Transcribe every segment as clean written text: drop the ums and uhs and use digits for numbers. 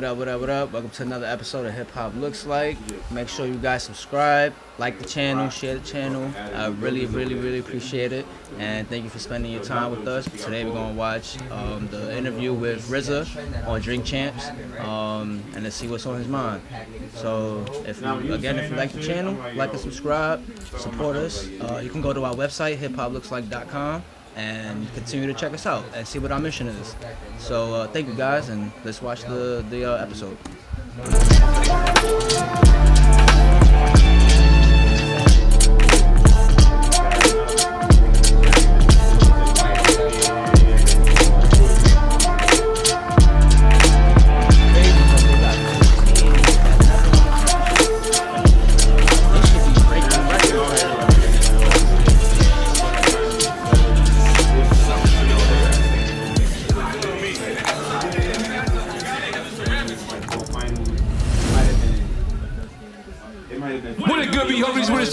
up, what up, what up? Welcome to another episode of Hip Hop Looks Like. Make sure you guys subscribe, like the channel, share the channel. I really appreciate it. And thank you for spending your time with us. Today we're going to watch the interview with RZA on Drink Champs and let's see what's on his mind. So if you like the channel, like and subscribe, support us. You can go to our website, hiphoplookslike.com. and continue to check us out and see what our mission is. So thank you guys, and let's watch the episode.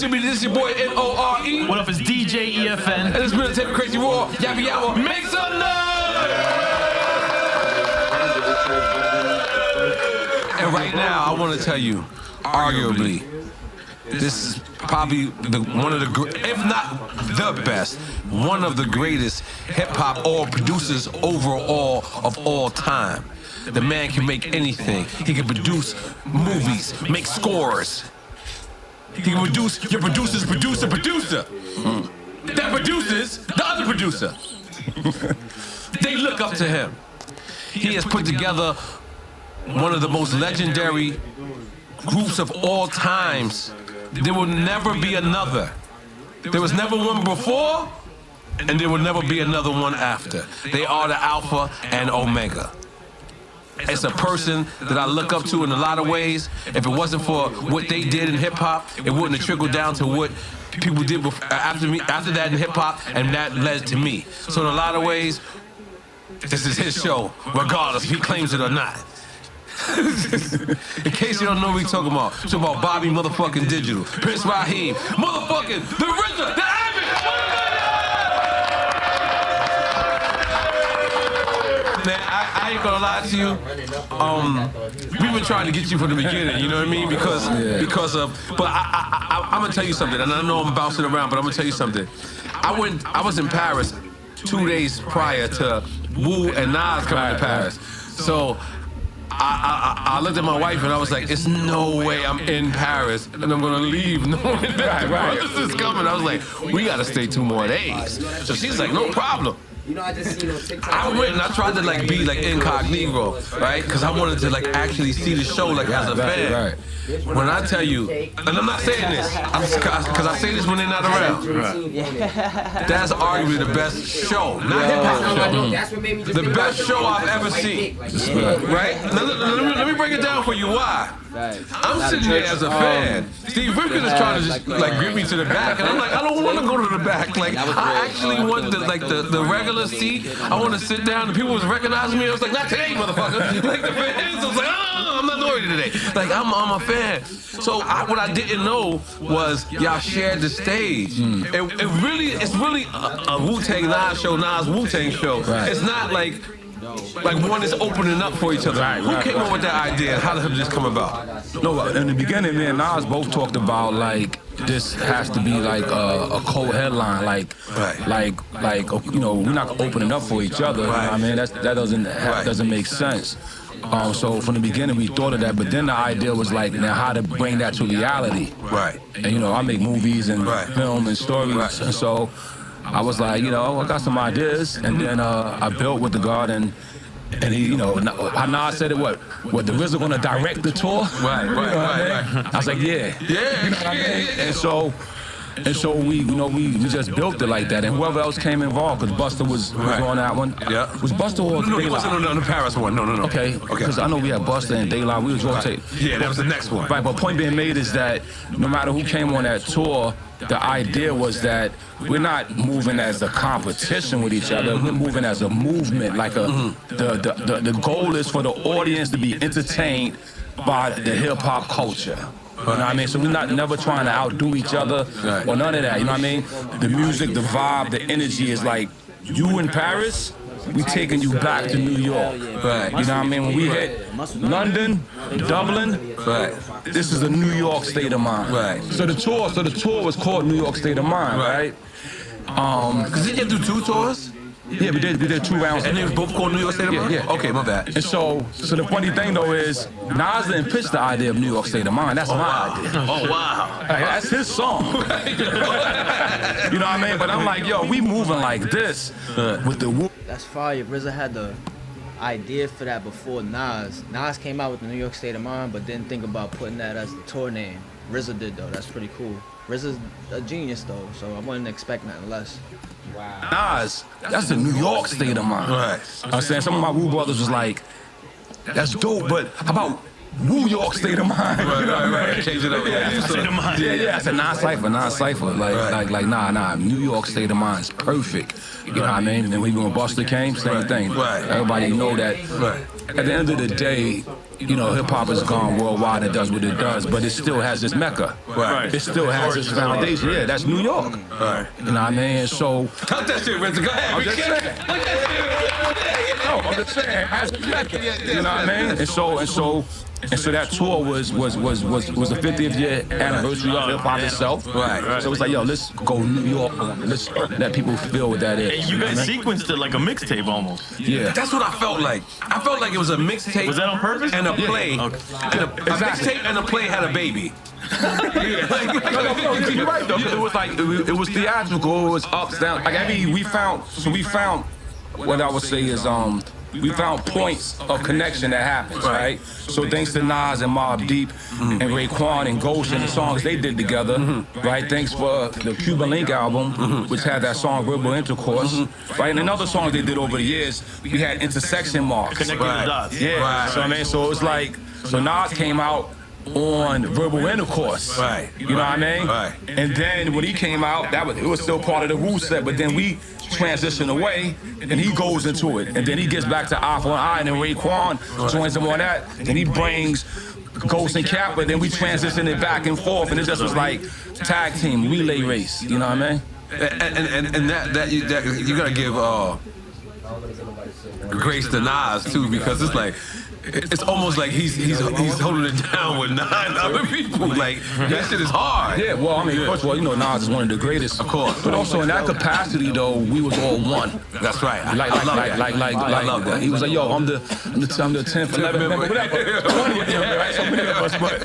This is your boy N-O-R-E. What up, it's DJ EFN. And it's Military Crazy Raw. Yappy Hour. Make some noise! And right now, I want to tell you, arguably, this is probably one of the, if not the best, one of the greatest hip-hop or producers overall of all time. The man can make anything. He can produce movies, make scores. He can produce your producer's producer. That produces the other producer. They look up to him. He has put together one of the most legendary groups of all times. There will never be another. There was never one before, and there will never be another one after. They are the Alpha and Omega. It's a person that I look up to in a lot of ways. If it wasn't for what they did in hip-hop, it wouldn't have trickled down to what people did after that in hip-hop, and that led to me. So in a lot of ways, this is his show, regardless if he claims it or not. In case you don't know what we're talking about Bobby motherfucking Digital, Prince Raheem, motherfucking the RZA, the Man, I ain't gonna lie to you. We've been trying to get you from the beginning, you know what I mean? Because of. But I'm gonna tell you something, and I know I'm bouncing around, but I'm gonna tell you something. I was in Paris 2 days prior to Wu and Nas coming to Paris, so. I looked at my wife and I was like, "It's no way I'm in Paris and I'm gonna leave knowing that this is coming." I was like, "We gotta stay 2 more days." So she's like, "No problem." I went and I tried to be incognito, right? Because I wanted to actually see the show as a fan. Right. When I tell you, and I'm not saying this, because I say this when they're not around. Right. That's arguably the best show, not hip hop show. The best show I've ever seen. Right? Now, let me break it down for you. Why? I'm sitting there as a fan. Steve Rifkin is trying to just grip me to the back, and I'm like, I don't want to go to the back. I actually want the regular seat. I want to sit down. And people was recognizing me. I was like, not today, motherfucker. The fans. I was like, I'm not doing it today. I'm a fan. So what I didn't know was y'all shared the stage. It's really a Wu-Tang Nas show, Nas Wu-Tang show. Right. It's not like one is opening up for each other. Right, Who came up with that idea? How did this come about? No, in the beginning, me and Nas both talked about this has to be a co-headline, we're not opening up for each other. Right. I mean, that doesn't make sense. So from the beginning we thought of that, but then the idea was now how to bring that to reality. Right. And I make movies and film and stories, and so I was like, I got some ideas, and then I built with the God, and he, how Nas said it, what the RZA gonna direct the tour? Right. I was like, yeah. You know what I mean? And so we just built it like that, and whoever else came involved, because Busta was on that one. Yeah. Was Busta or No, he wasn't on the Paris one. No. Okay. Because I know we had Busta and Daylight. We was rotating. Yeah, that was the next one. Right, but point being made is that no matter who came on that tour, the idea was that we're not moving as a competition with each other. We're moving as a movement. The goal is for the audience to be entertained by the hip hop culture. You know what I mean? So we're never trying to outdo each other or none of that. You know what I mean? The music, the vibe, the energy is you in Paris, we taking you back to New York. Right. You know what I mean? When we hit London, Dublin, Right. this is a New York state of mind. Right. So the tour was called New York State of Mind, right? Because did you do 2 tours? Yeah, we did 2 rounds. And they was both called New York State of Mind? Yeah. Okay, my bad. And so the funny thing though is, Nas didn't pitch the idea of New York State of Mind. That's my idea. Oh, wow. Like, that's his song. You know what I mean? But I'm like, yo, we moving like this with the whoop. That's fire. RZA had the idea for that before Nas. Nas came out with the New York State of Mind, but didn't think about putting that as the tour name. RZA did though. That's pretty cool. RZA's a genius though, so I wouldn't expect nothing less. Nas, that's the New York State of Mind. Right. I'm saying some of my Wu brothers was like, that's dope, but how about New York State of Mind? You know what I mean? Change it up. Yeah. It's a non-cypher. Like, nah. New York State of Mind is perfect. You know what I mean? And when Busta came, same thing. Right. Everybody know that. Right. At the end of the day, you know, hip hop has gone worldwide. It does what it does, but it still has its mecca. Right. It still has its foundation. Yeah, that's New York. Right. You know what I mean? So. Talk that shit, RZA. Go ahead. I'm just saying. No, I'm just saying. Has its mecca. You know what I mean? And so that tour was the 50th year anniversary of hip hop itself. Right. So it's like, yo, let's go New York. Let's let people feel what that is. And you guys sequenced it like a mixtape almost. Yeah. That's what I felt like. I felt like it was a mixtape. Was that on purpose? And a play. Okay. And a mixtape and a play had a baby. No, you're right though. It was like it was theatrical. It was ups, down. Like we found what I would say is we found points of connection that happens, right? So thanks to Nas and Mobb Deep and Raekwon and Ghost and the songs they did together, right? Thanks for the Cuban Link album, which had that song Verbal Intercourse, right? And other songs they did over the years, we had intersection marks. Connecting the dots. Yeah, Right. so I mean, so it was like, so Nas came out on Verbal Intercourse. Right. You know what I mean? Right. And then when he came out, it was still part of the rule set, but then we transition away and he goes into it. And then he gets back to Eye for an Eye and then Raekwon joins him on that. Then he brings Ghost and Cap, but then we transition it back and forth and it just was like tag team, relay race. You know what I mean? And that you gotta give grace to Nas too, because it's like it's almost like he's holding it down with 9 other people. Like that shit is hard. Yeah, well, I mean, first of all, you know, Nas is one of the greatest, Of course. But also in that capacity, though, we was all one. That's right. I Like that. he was like, yo, I'm the 10th, 11th member, whatever. 20th member, right? So many of us, but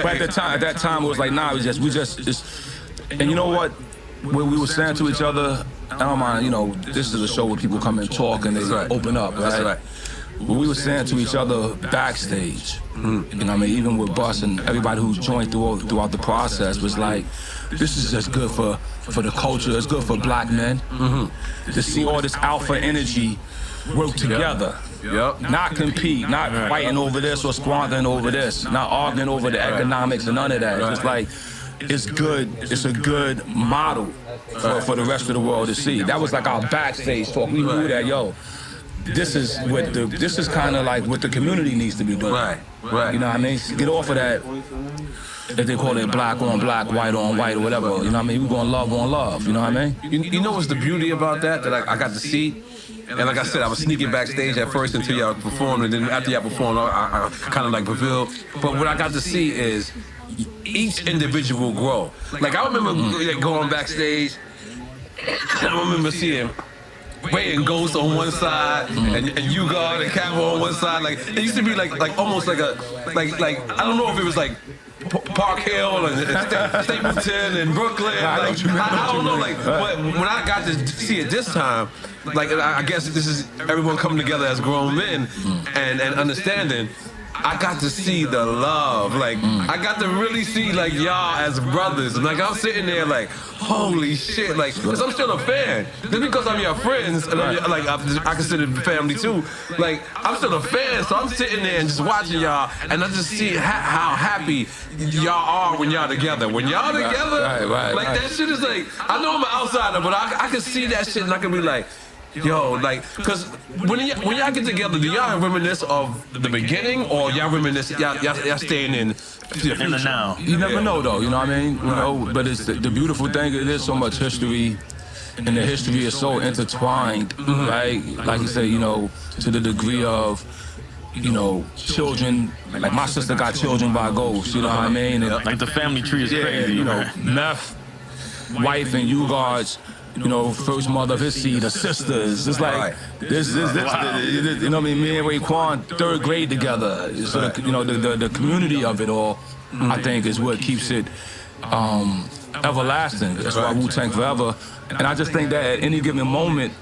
at that time, it was like, nah, we just, and you know what? When we were saying to each other, I don't mind, you know, this is a show where people come and talk and they open up, right? That's right. When we were saying to each other backstage, you know what I mean, even with Bus and everybody who's joined throughout the process was like, this is just good for the culture, it's good for black men to see all this alpha energy work together. Yep. Not compete, not fighting over this or squandering over this, not arguing over the economics and none of that. It's just like, it's good, it's a good model for the rest of the world to see. That was like our backstage talk. We knew that, yo, this is kind of like what the community needs to be doing. Right. You know what I mean? Get off of that, if they call it black on black, white on white or whatever. You know what I mean? We're going love on love, you know what I mean? You know what's the beauty about that I got to see? And like I said, I was sneaking backstage at first until y'all performed, and then after y'all performed, I kind of like fulfilled. But what I got to see is each individual grow. Like I remember like, going backstage, I remember seeing Ray and Ghost on one side, and you God and Capo on one side. Like it used to be like almost like a like I don't know if it was like Park Hill and Stapleton and Brooklyn. Like, I don't know. Like, but when I got to see it this time, like I guess this is everyone coming together as grown men and understanding. I got to see the love. Like I got to really see like y'all as brothers. And like I'm sitting there like, holy shit. Like, cause I'm still a fan. Just because I'm your friends, and I'm, like I consider family too. Like I'm still a fan, so I'm sitting there and just watching y'all, and I just see how happy y'all are when y'all together. When y'all together, like that shit is like. I know I'm an outsider, but I can see that shit, and I can be like. Yo, like, cause when y'all get together, do y'all reminisce of the beginning, or y'all reminisce y'all staying in the future? In the now. You never know though, you know what I mean? You know, but it's the beautiful thing. There's so much history and the history is so intertwined, right? Like you say, to the degree of, children. Like my sister got children by ghosts. You know what I mean? And, Like the family tree is crazy. Meth, wife and Ugard's, first mother of his seed, her sisters. It's like this, you know what I mean? Me and Raekwon, 3rd grade together. So the community of it all, I think, is what keeps it everlasting. That's why Wu-Tang forever. And I just think that at any given moment,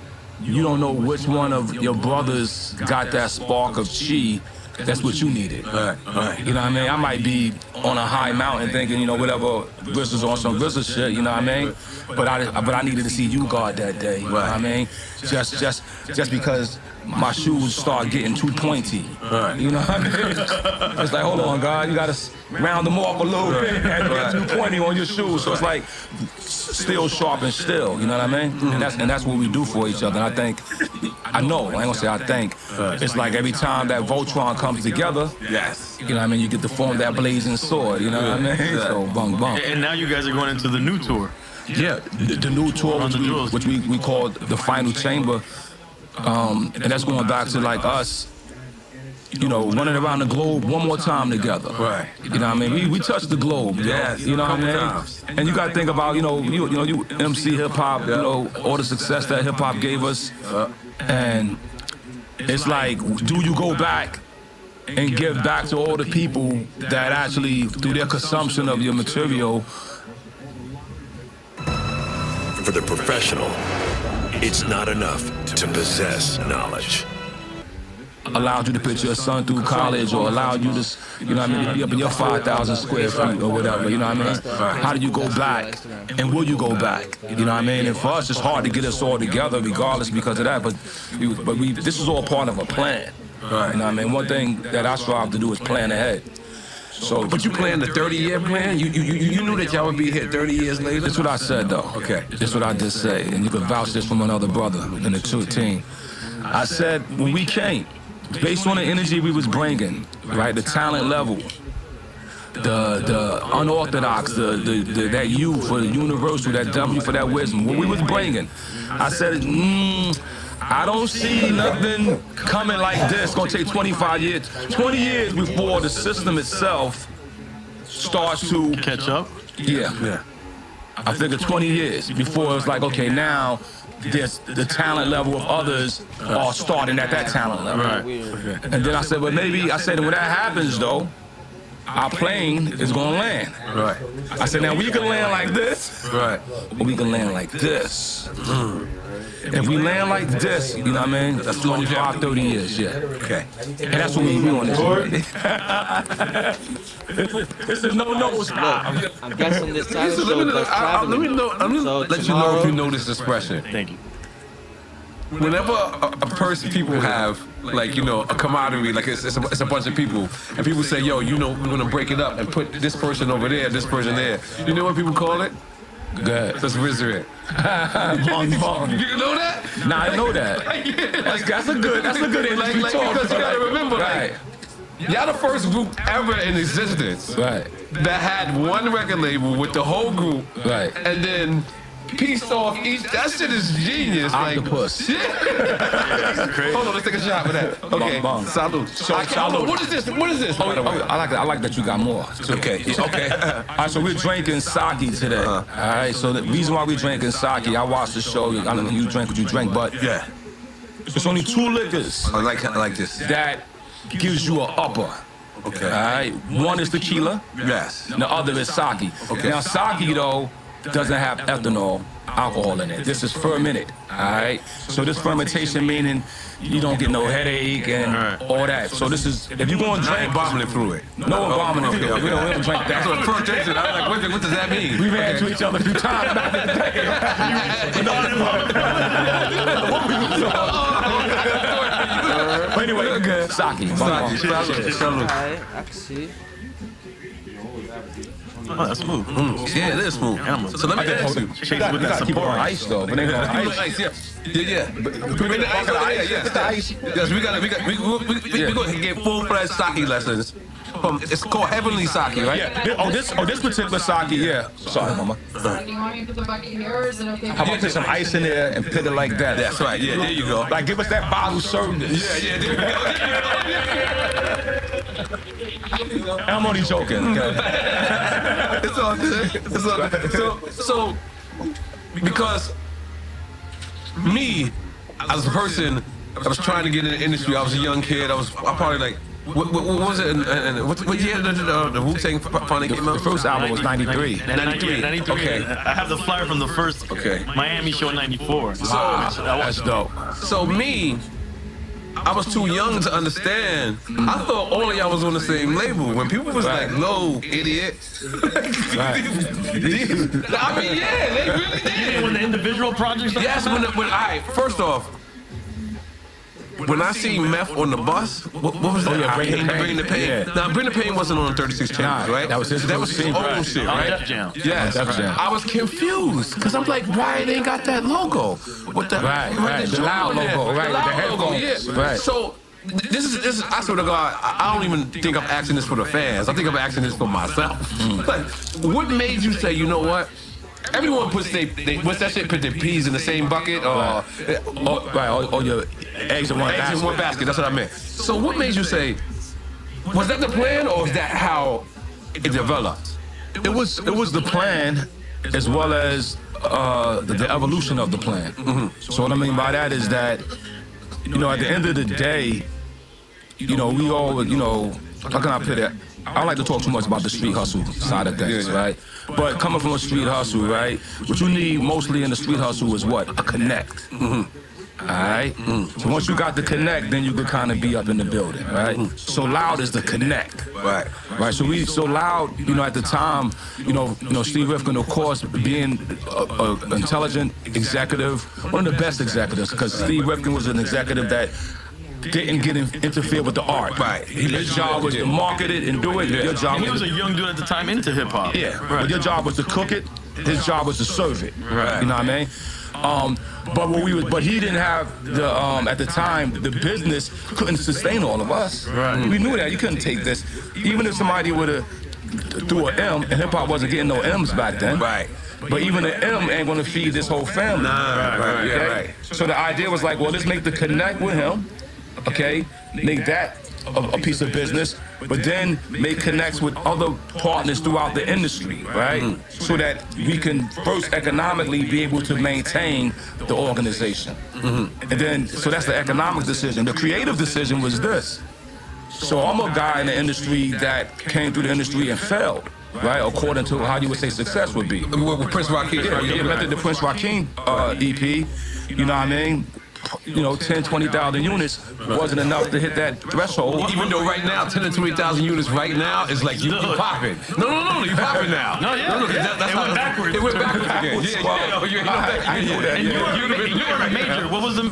you don't know which one of your brothers got that spark of chi. That's what you needed. Right. You know what I mean? I might be on a high mountain thinking, whatever, this is on some Vista shit, you know what I mean? But I needed to see you God that day, you know what I mean? Just because my shoes start getting too pointy. Right. You know what I mean? It's like, hold on, God, you gotta round them off a little bit and get too pointy on your shoes. So it's like still sharp and still, you know what I mean? And that's what we do for each other. And I think, I ain't gonna say I think, it's like every time that Voltron comes together, Yes. you know what I mean, you get to form that blazing sword, you know what I mean? So bung bung. And now you guys are going into the new tour. Yeah, the new tour, which we called the Final Chamber, and that's going back to like us, running around the globe one more time together. Right. You know what I mean? We touched the globe. Yes, You know what I mean? times. And you got to think about, you MC hip hop, all the success that hip hop gave us, and it's like, do you go back and give back to all the people that actually, through their consumption of your material, For the professional, it's not enough to possess knowledge. allowed you to put your son through college or allowed you to, to be up in your 5,000 square feet or whatever, you know what I mean? How do you go back? And will you go back? You know what I mean? And for us, it's hard to get us all together regardless because of that, but this is all part of a plan. Right. You know what I mean? One thing that I strive to do is plan ahead. So, But you planned the 30-year plan? You knew that y'all would be here 30 years later? that's what I said, though. Okay. That's what I just said, and you can vouch this from another brother in the team. I said when we came, based on the energy we was bringing, right, the talent level, the unorthodox, that U for the universal, that W for that wisdom, what we was bringing, I said, I don't see nothing coming like this. It's gonna take 25 years, 20 years before the system itself starts to Catch up? yeah. I figured 20 years before it's like, okay, now the talent level of others are starting at that talent level. Right. And then I said, well, maybe, I said, when that happens, though, our plane is going to land. Right. I said, now we can land like this, Right. or we can land like this. If we land like this, you know what I mean? That's 25, 30 years, yeah. Okay. And that's what we do on this one. This is no stop. I'm guessing this talent So show does let me traveling. know. Let me So let you know if tomorrow- you know this expression. Thank you. Whenever a person, people have like a camaraderie, like it's a bunch of people, and people say, yo, we're gonna break it up and put this person over there, this person there. You know what people call it? Good. That's wizard. Bong, bong. You know that? Nah, I know that. That's a good industry Like, talk. because you gotta remember, right, y'all the first group ever in existence right, that had one record label with the whole group, right. and then pieced off each. That shit is genius. Octopus. Like, hold on, let's take a shot for that. Okay, Bong, bong. salute. Salute. Hold on, what is this? What is this? Oh, by the way? I like that you got more. Okay, okay. All right, so we're drinking sake today. All right, so the reason why we're drinking sake, I watched the show. I don't know you drink what you drink, but Yeah, it's only two liquors I like this. that gives you an upper. Okay. All right, one is tequila, Yes. and the other is sake. Okay. Now sake though doesn't have ethanol, alcohol in it. This is fermented. All right, so this fermentation meaning you don't get no headache and all that. So this is if you're going to Not drink. embalming through it. No embalming through it. We don't drink that. That's what fermentation. I was like, what does that mean? We ran into each other a few times back in the day. But anyway, sake. Salute. Alright, I can see. Oh, that's smooth. Yeah, it is smooth. So let me ask you. Chase with that Keep it on support. ice though, but they gonna Ice. ice. Yeah. We made the ice over there, yes. The ice. Yes, we're gonna get full-fledged sake lessons it's called Heavenly Sake, right? Yeah. This particular sake, yeah. Sorry, mama. Do you want me to put the bucket here, or is it okay? How about put some ice in there and put it like that? That's right. Yeah, there you go. Like, give us that bottle service. Yeah, there you go. I'm only joking. It's all good. It's all good. So, because me, as a person, I was trying to get in the industry. I was a young kid. I'm probably like, what was it? And what year the Wu-Tang finally came out? The first album was 93. 93. Okay. I have the flyer from the first Miami show in 94. That's dope. So me, I was too young to understand. I thought all of y'all was on the same label. When people was like, "No, idiot." I mean, yeah, they really did. When the individual projects. Yes, when first off, when I see Meth on the bus, what was that? Bring the Pain. Yeah. Now, Bring the Pain wasn't on 36 chambers, right? That was his old shit, right? Def Jam. Yes. Def Jam. I was confused because I'm like, why they ain't got that logo? What the? Right. The loud logo, right? The With the loud logo, headphones. yeah. Right. So. This is. I swear to God, I don't even think I'm asking this for the fans. I think I'm asking this for myself. But what made you say, you know what? Everyone puts what's that shit? Put their peas in the same bucket, or All your eggs in one eggs basket. in one basket. That's what I meant. So what made you say? Was that the plan, or is that how it developed? It was the plan, as well as the evolution of the plan. So what I mean by that is that, at the end of the day, we all, how can I put it? I don't like to talk too much about the street hustle side of things, right? But coming from a street hustle, right? What you need mostly in the street hustle is what? A connect. All right? So once you got the connect, then you could kind of be up in the building, right? So Loud is the connect. Right. Right, so Loud, at the time, Steve Rifkin, of course, being an intelligent executive, one of the best executives, because Steve Rifkin was an executive that didn't interfere with the art. Right. His job was to market it and do it. Your job And he was a young dude at the time into hip hop. yeah, but your job was to cook it. His job was to serve it. Right. You know what I mean? But he didn't have the at the time the business couldn't sustain all of us. Right. We knew that you couldn't take this, even if somebody would have threw an M, and hip hop wasn't getting no M's back then. Right. But even an M ain't gonna feed this whole family. Right. Yeah. Right. So the idea was like, well, let's make the connect with him, okay? Make that a piece of business, but then make connects with other partners throughout the industry, right? So that we can first economically be able to maintain the organization. And then, so that's the economic decision. The creative decision was this. So I'm a guy in the industry that came through the industry and failed, right? According to how you would say success would be. With Prince Rakeem. Yeah, method the Prince Rakeem EP, you know what I mean? 10, 20,000 units wasn't enough to hit that threshold. Even though right now, 10 to 20,000 units right now is like you popping. No, you popping now. No, yeah. No, that's It went backwards. It went backwards again. Yeah. I knew that. And you were a major. What was the?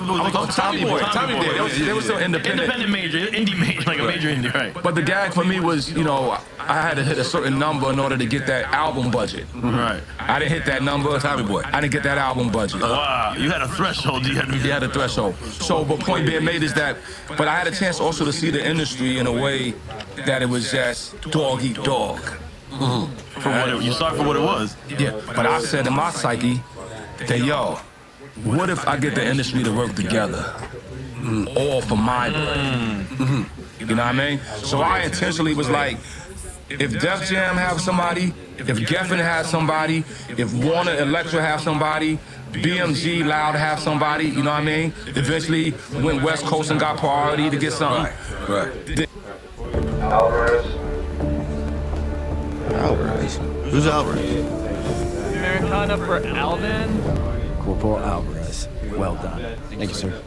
Tommy Boy. Tommy Boy. They were still independent. Independent major, indie major, like a major indie, right? But the gag for me was, I had to hit a certain number in order to get that album budget. Right. I didn't hit that number. Tommy Boy. I didn't get that album budget. Wow, you had a threshold. You had a threshold. So, but point being made is that, but I had a chance also to see the industry in a way that it was just dog eat dog. for what you saw it for what it was. Yeah. But I said in my psyche that, yo, what if I get the industry to work together? All for my brand. You know what I mean? So I intentionally was like, if Def Jam have somebody, if Geffen has somebody, if Warner Electra have somebody, BMG Loud have somebody, you know what I mean? Eventually went West Coast and got priority to get something. Right. Alvarez. Who's Alvarez? Americana for Alvin. Corporal Alvarez. Well done. Thank you, sir.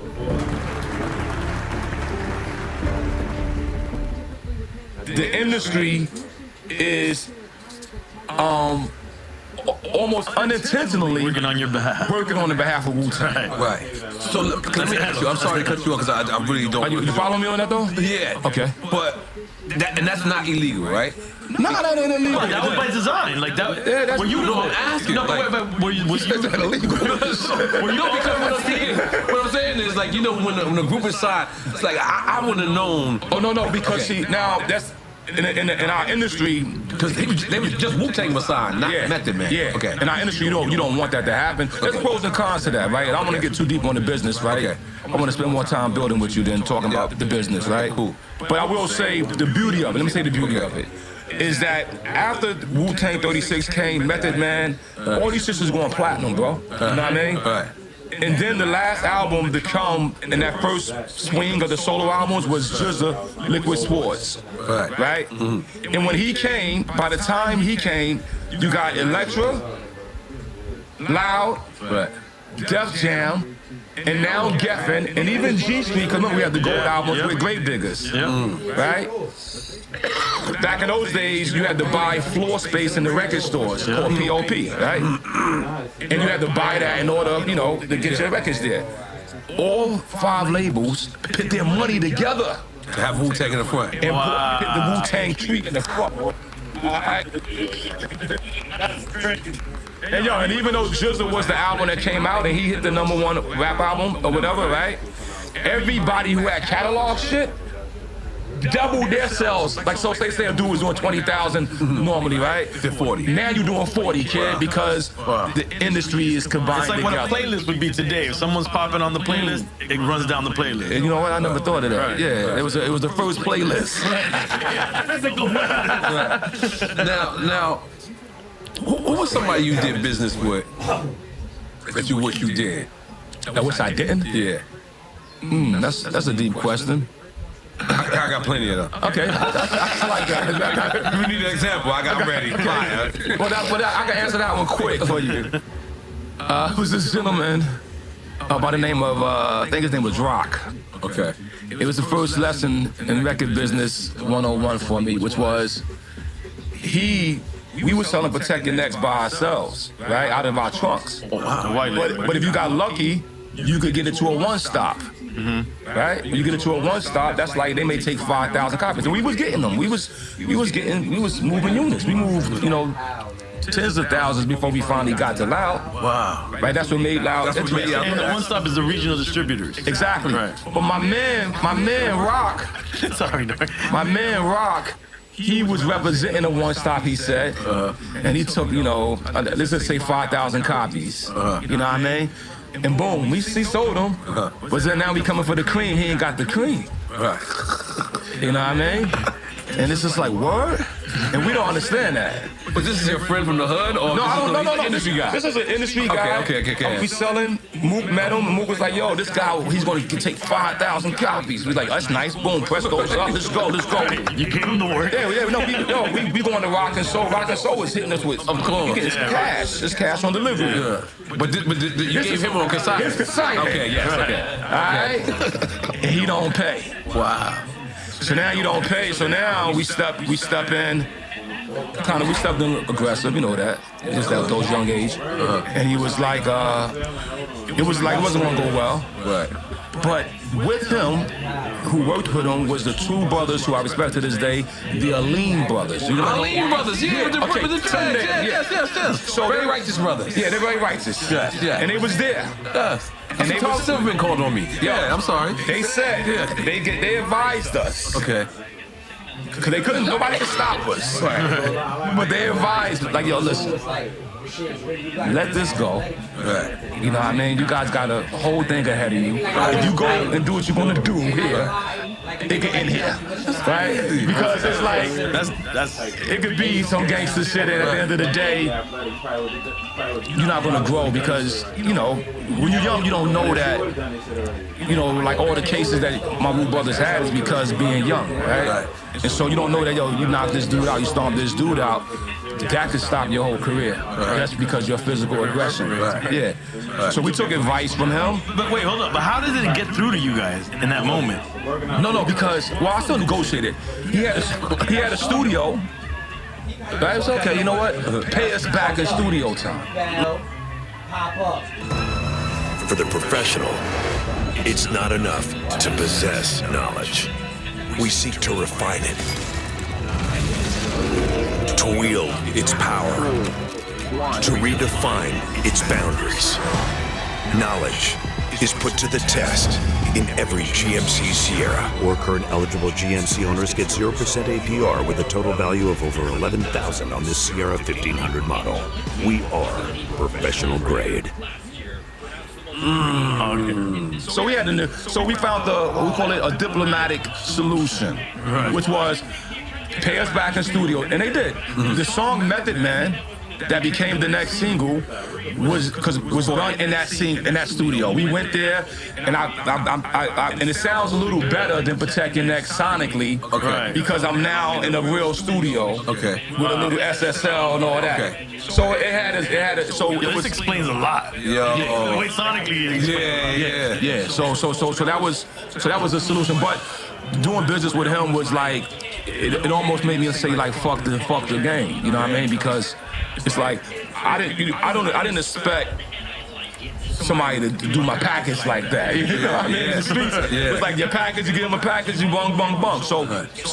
The industry is almost unintentionally Working on your behalf. working on the behalf of Wu-Tang. Right. So let me ask you. I'm sorry to cut you off because I really don't. You follow me on that though? Yeah. Okay. But that's not illegal, right? No, that ain't illegal. That was by design. Like that. Yeah, that's were you no, I'm asking, No, like- but were you? Was you illegal. No, because what I'm saying is like when the group is signed, it's like I would have known. Oh no, because see now in our industry, Because they was just Wu-Tang was signed, not Method Man. Yeah. Okay. In our industry, you don't want that to happen. There's pros and cons to that, right? And I don't want to get too deep on the business, right? Okay. I want to spend more time building with you than talking about the business, right? Cool. But I will say the beauty of it. Let me say the beauty of it. Is that after Wu-Tang 36 came, Method Man, all these shits was going platinum, bro. You know what I mean? Right. And then the last album to come in that first swing of the solo albums was GZA, Liquid Sports. Right? Mm-hmm. And when he came, by the time he came, you got Elektra, Loud, Def Jam, and now Geffen, and even G Street, because remember we had the gold albums with Grave Diggers. Right? Back in those days, you had to buy floor space in the record stores called POP, right? And you had to buy that in order, to get your records there. All 5 labels put their money together To have Wu-Tang in the front. and put the Wu-Tang treat in the front. And even though GZA was the album that came out and he hit the #1 rap album or whatever, right? Everybody who had catalog shit doubled their sales. Like, so say a dude was doing 20,000 normally, right? Did 40. Now you're doing 40, kid, because the industry is combined It's like together. what a playlist would be today. If someone's popping on the playlist, it runs down the playlist. And you know what? I never thought of that. Right. Yeah, it was the first playlist. Now, who was somebody you did business with that you wish you did? I wish I didn't. Yeah. That's a deep question. I got plenty of them. Okay, I like that. You need an example. I'm ready. Fire. But I can answer that one quick for you. It was this gentleman by the name of, I think his name was Rock. Okay. It was the first lesson in record business 101 for me, which was we were selling Protect Your Necks by ourselves, right, out of our trunks. But if you got lucky, you could get it to a one-stop. Right? When you get it to a one-stop, that's like they may take 5,000 copies. And we was getting them. We was moving units. We moved, tens of thousands before we finally got to Loud. Wow. Right? That's what made Loud. That's what made Loud. And the one stop is the regional distributors. Exactly. Right. But my man Rock, Sorry, Doc. my man Rock, he was representing a one-stop, he said. And he took, let's just say 5,000 copies. You know what I mean? And boom, he sold them. But then now we coming for the cream, he ain't got the cream. You know what I mean? And it's just like, word? And we don't understand that. But this is your friend from the hood, or No. industry guy? This is an industry guy. Okay. We selling. Mook met him. Mook was like, yo, this guy, he's going to take 5,000 copies. We like, that's nice. Boom, press goes up. Let's go. You gave him the word. Yeah, we going to Rock and Soul. Rock and Soul is hitting us with, of course, it's cash. It's cash on delivery. Yeah. But you gave him on consignment. It's consignment. Okay, yes, okay. All right? And he don't pay. Wow. So now you don't pay. So now we step in. We stepped in aggressive, you know that. Just at those young age. And he was like, it wasn't gonna go well. Right. But with him, who worked with him, was the two brothers who I respect to this day, the Aline brothers. You know Aline brothers, yes. So Very righteous brothers. Yeah, they're very righteous. Yes, yeah. And they was there. Yes. And they Tom Silverman called on me. Yeah, I'm sorry. They said, they advised us. Okay. Because nobody could stop us. But they advised, like, yo, listen, let this go. Right. You know what I mean? You guys got a whole thing ahead of you. If you go and do what you're gonna do here, they get in here. Right? Because it's like, it could be some gangster shit, and at the end of the day, you're not gonna grow because, when you're young, you don't know that, like all the cases that my Wu brothers had is because being young, right? And so you don't know that, you knock this dude out, you stomp this dude out, that could stop your whole career. That's because your physical aggression. Yeah. So we took advice from him. But wait, hold up. But how did it get through to you guys in that moment? No, because, I still negotiated. He had a studio. But it's okay, you know what? Pay us back in studio time. For the professional, it's not enough to possess knowledge. We seek to refine it, to wield its power, to redefine its boundaries. Knowledge is put to the test in every GMC Sierra. Or current eligible GMC owners get 0% APR with a total value of over $11,000 on this Sierra 1500 model. We are professional grade. So we had we found we call it a diplomatic solution, which was pay us back in studio, and they did. The song Method Man that became the next single was done in that studio. We went there, and and it sounds a little better than Protect Your Neck sonically, because I'm now in a real studio, with a little SSL and all that. So it had this explains a lot. The way sonically. Yeah. So that was a solution, but doing business with him was like it almost made me say like fuck the game. You know what I mean? Because it's like I didn't expect somebody to do my package like that. You know what I mean? It's like your package, you give them a package, you bung. So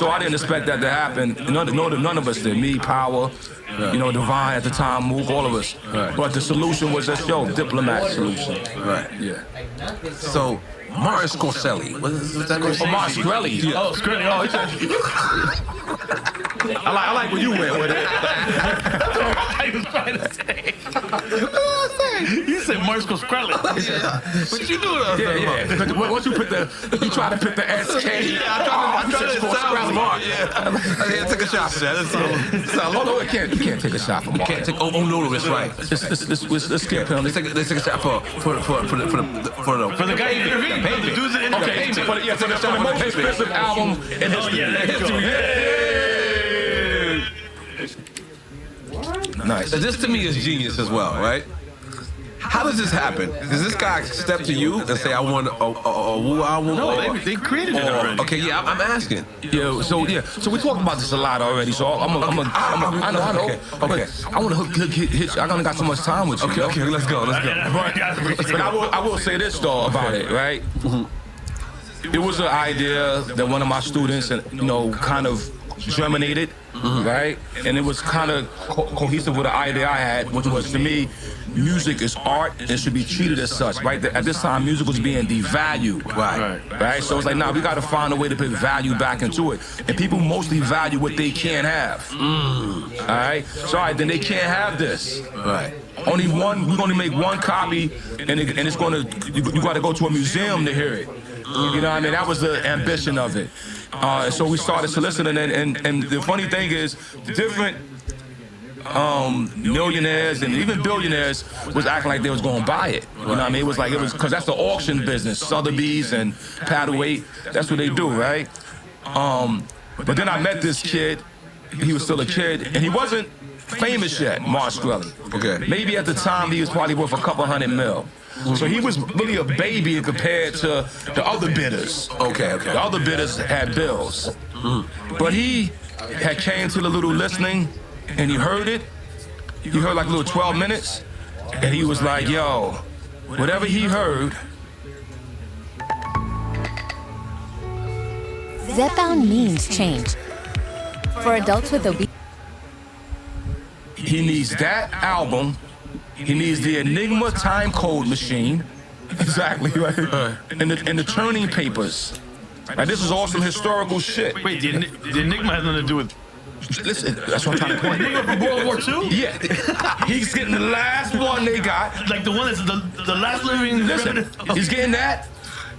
I didn't expect that to happen. None of us did. Me, Power, Divine at the time, Mook, all of us. But the solution was just diplomat solution. So Martin Scorsese. What's that name? Oh, Martin Scorsese. Yeah. Oh, Scorsese. Oh, I like when you went with it. That's what I was trying to say. You said Martin Scorsese. But you knew what I was talking about. Once you try to put the SK. I'm trying to sound smart. Yeah. Take a shot for that. No, you can't take a shot for Martin. Can't take. Oh no, that's right. Let's skip him. Let's take a shot for the guy who intervened. The dudes that intervened. For the most expensive album in history. Nice. This to me is genius as well, right? How does this happen? Does this guy step to you and say, I want a Woo album? No, they created it already. Okay, yeah, I'm asking. So we talked about this a lot already. So I know. Okay. I want to hit. I only got so much time with you. Okay, let's go. But I will say this though about it, right? It was an idea that one of my students, kind of germinated, right? And it was kind of cohesive with the idea I had, which was, to me, music is art and should be treated as such, right? At this time, music was being devalued, right? So it's like, we got to find a way to put value back into it. And people mostly value what they can't have, all right? So then they can't have this. Right. We're going to make one copy, and it's going to, you got to go to a museum to hear it. You know what I mean? That was the ambition of it. So we started soliciting, and the funny thing is, different millionaires and even billionaires was acting like they was going to buy it. You know what I mean? It was because that's the auction business. Sotheby's and Paddle8, that's what they do, right? But then I met this kid. He was still a kid, and he wasn't famous yet, Martin Scorsese. Okay. Maybe at the time he was probably worth a couple $100 million. So he was really a baby compared to the other bidders. Okay. The other bidders had bills. But he had came to the little listening, and he heard it. He heard like a little 12 minutes, and he was like, yo, whatever he heard. Zepbound means change. For adults with obesity. He needs that album. He needs the Enigma time code machine. Exactly, right? And the turning papers. Right, this is all some historical shit. Wait, the Enigma has nothing to do with... Listen, that's what I'm trying to point. Enigma from World War II? Yeah. He's getting the last one they got. Like the one that's the last living... Listen, he's getting that.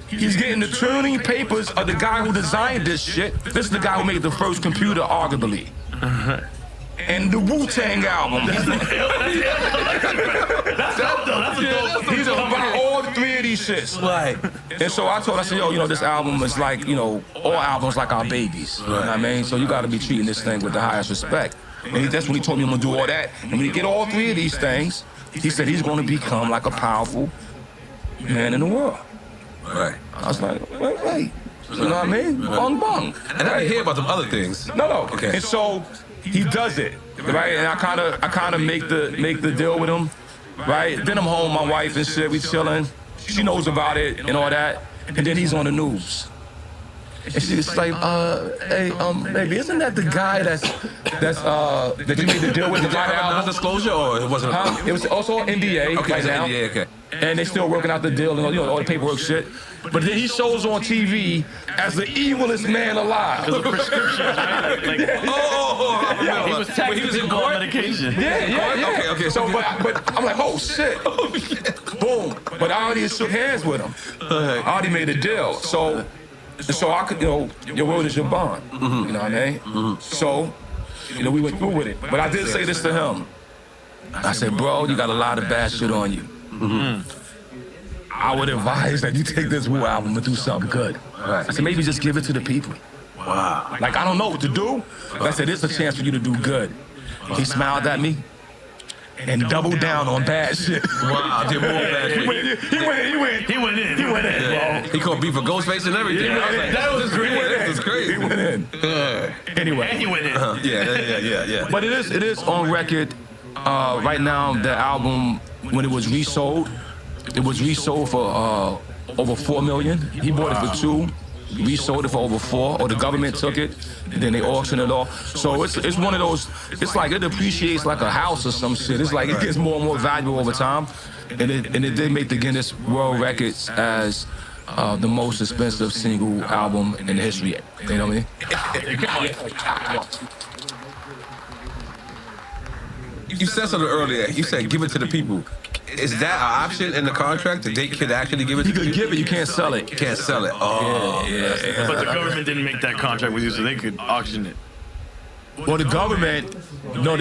He's getting the turning papers of the guy who designed this shit. This is the guy who made the first computer, arguably. And the Wu-Tang album. That's dope, though. That's a dope. He's about all three of these shits. Right. And so I said, yo, this album is like, all albums like our babies. You know what I mean? So you got to be treating this thing with the highest respect. And that's when he told me I'm going to do all that. And when he get all three of these things, he said he's going to become like a powerful man in the world. Right. I was like, wait. You know what I mean? Bung. And I didn't hear about them other things. No. Okay. And so he does it, right? And I kind of make the deal with him, right? Then I'm home, my wife and shit, we chilling. She knows about it and all that. And then he's on the news. And she was like, hey, baby, isn't that the guy that you made the deal with? Did you have a non-disclosure or it wasn't? It was also an NDA okay, right now. NDA, okay. And they still working out the deal and all the paperwork shit. But then he shows on TV as the evilest man alive. Because of prescriptions, right? Like, I remember. he was taxing he was in people on court? medication. Yeah. Okay. So, but I'm like, oh shit. Boom. But I already shook hands with him. I already made a deal. So I could, your word is your bond. You know what I mean? So, we went through with it. But I did say this to him. I said, bro, you got a lot of bad shit on you. I would advise that you take this Wu album and do something good. I said, maybe just give it to the people. Wow. Like, I don't know what to do. But I said, it's a chance for you to do good. He smiled at me and doubled down on bad shit. Wow, did more bad shit. He went in, bro. He called beef for Ghostface and everything. That was crazy. He went in. Anyway. And he went in. Yeah. But it is on record. Right now, the album, when it was resold for over $4 million. He bought it for $2. Resold it for over $4, or the government took it, and then they auctioned it off. So it's one of those. It's like it appreciates like a house or some shit. It's like it gets more and more valuable over time, and it did make the Guinness World Records as the most expensive single album in history. You know what I mean? You said something earlier. You said give it to the people. Is that an option in the contract that they could actually give it to you? You could give it, you can't sell it. You can't sell it. Oh, yeah. But the government didn't make that contract with you, so they could auction it. Well, the government, no.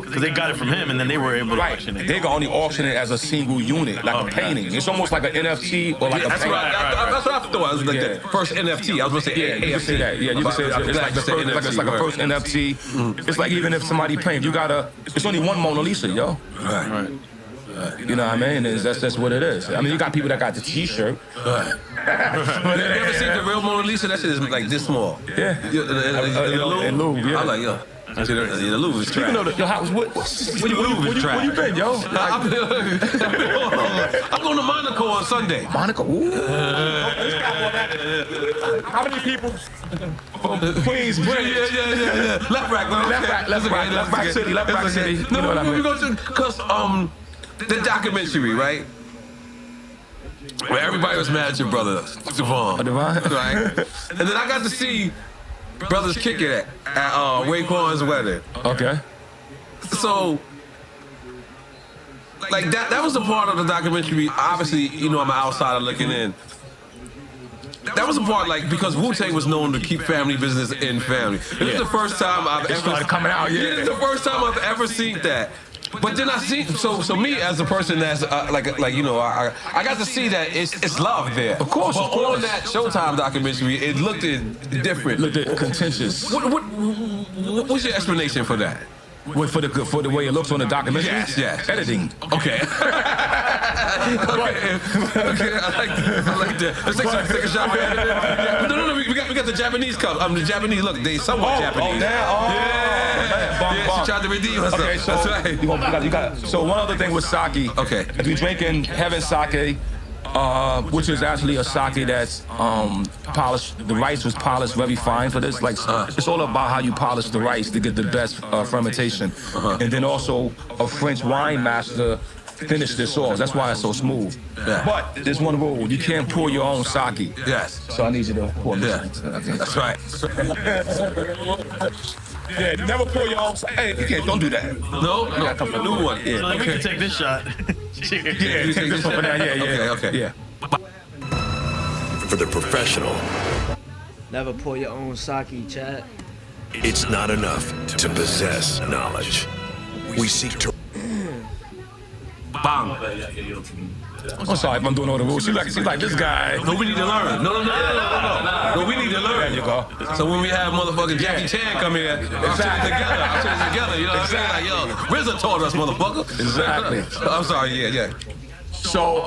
Because they got it from him, and then they were able to auction it. They can only auction it as a single unit, like a painting. It's almost like an NFT or like a painting. That's what I thought. It was like the first NFT. I was going to say you can say that. Yeah, you can say it's like the first NFT. It's like even if somebody paints, it's only one Mona Lisa, yo. Right. You know what I mean? That's what it is. I mean, you got people that got the T-shirt. Right. You ever seen the real Mona Lisa? That shit is like this small. Yeah. In Louvre, yeah. I'm like, yo. The Louvre is trash. Where you been, yo? I'm going to Monaco on Sunday. Monaco? Ooh. How many people? Queens, Yeah. Left rack, man. Left rack city. No, we go to, because the documentary, right? Where everybody was mad at your brother, Devon. Right? And then I got to see brothers kick it at Raekwon's wedding. Okay. So, like that was a part of the documentary. Obviously, I'm an outsider looking in. That was a part, like, because Wu-Tang was known to keep family business in family. This is the first time I've ever started coming out. Yeah, this is the first time I've ever seen that. But then I see, so me as a person that's I got to see that it's love there. Of course. But on that Showtime documentary, it looked different. Looked contentious. What's your explanation for that? For the way it looks on the documentary? Yes. Editing. Okay. Okay, I like that. Let's take a shot for editing. No, we got the Japanese cup. The Japanese, look, they somewhat Japanese. She tried to redeem herself. Okay, so that's right. You got. So one other thing with sake. Okay. If you're drinking heaven sake, which is actually a sake that's polished. The rice was polished very fine for this. Like it's all about how you polish the rice to get the best fermentation. And then also a French wine master finished this off. That's why it's so smooth. Yeah. But there's one rule: you can't pour your own sake. Yes. So I need you to pour me. Yeah. That's right. Yeah, never pour your own. Hey, you can't. Don't do that. No, come from a new one. Yeah. So we can take this shot. Take this one for that. Yeah. Okay. For the professional, Never pour your own sake, chat. it's not enough to possess knowledge. We seek to Bang. I'm sorry if I'm doing all the rules. She's like this guy. No, we need to learn. No, we need to learn. There you go. So when we have motherfucking Jackie Chan come here, I'll put it together. You know what I'm saying? Like, yo, RZA taught us, motherfucker. Exactly. I'm sorry, yeah. So,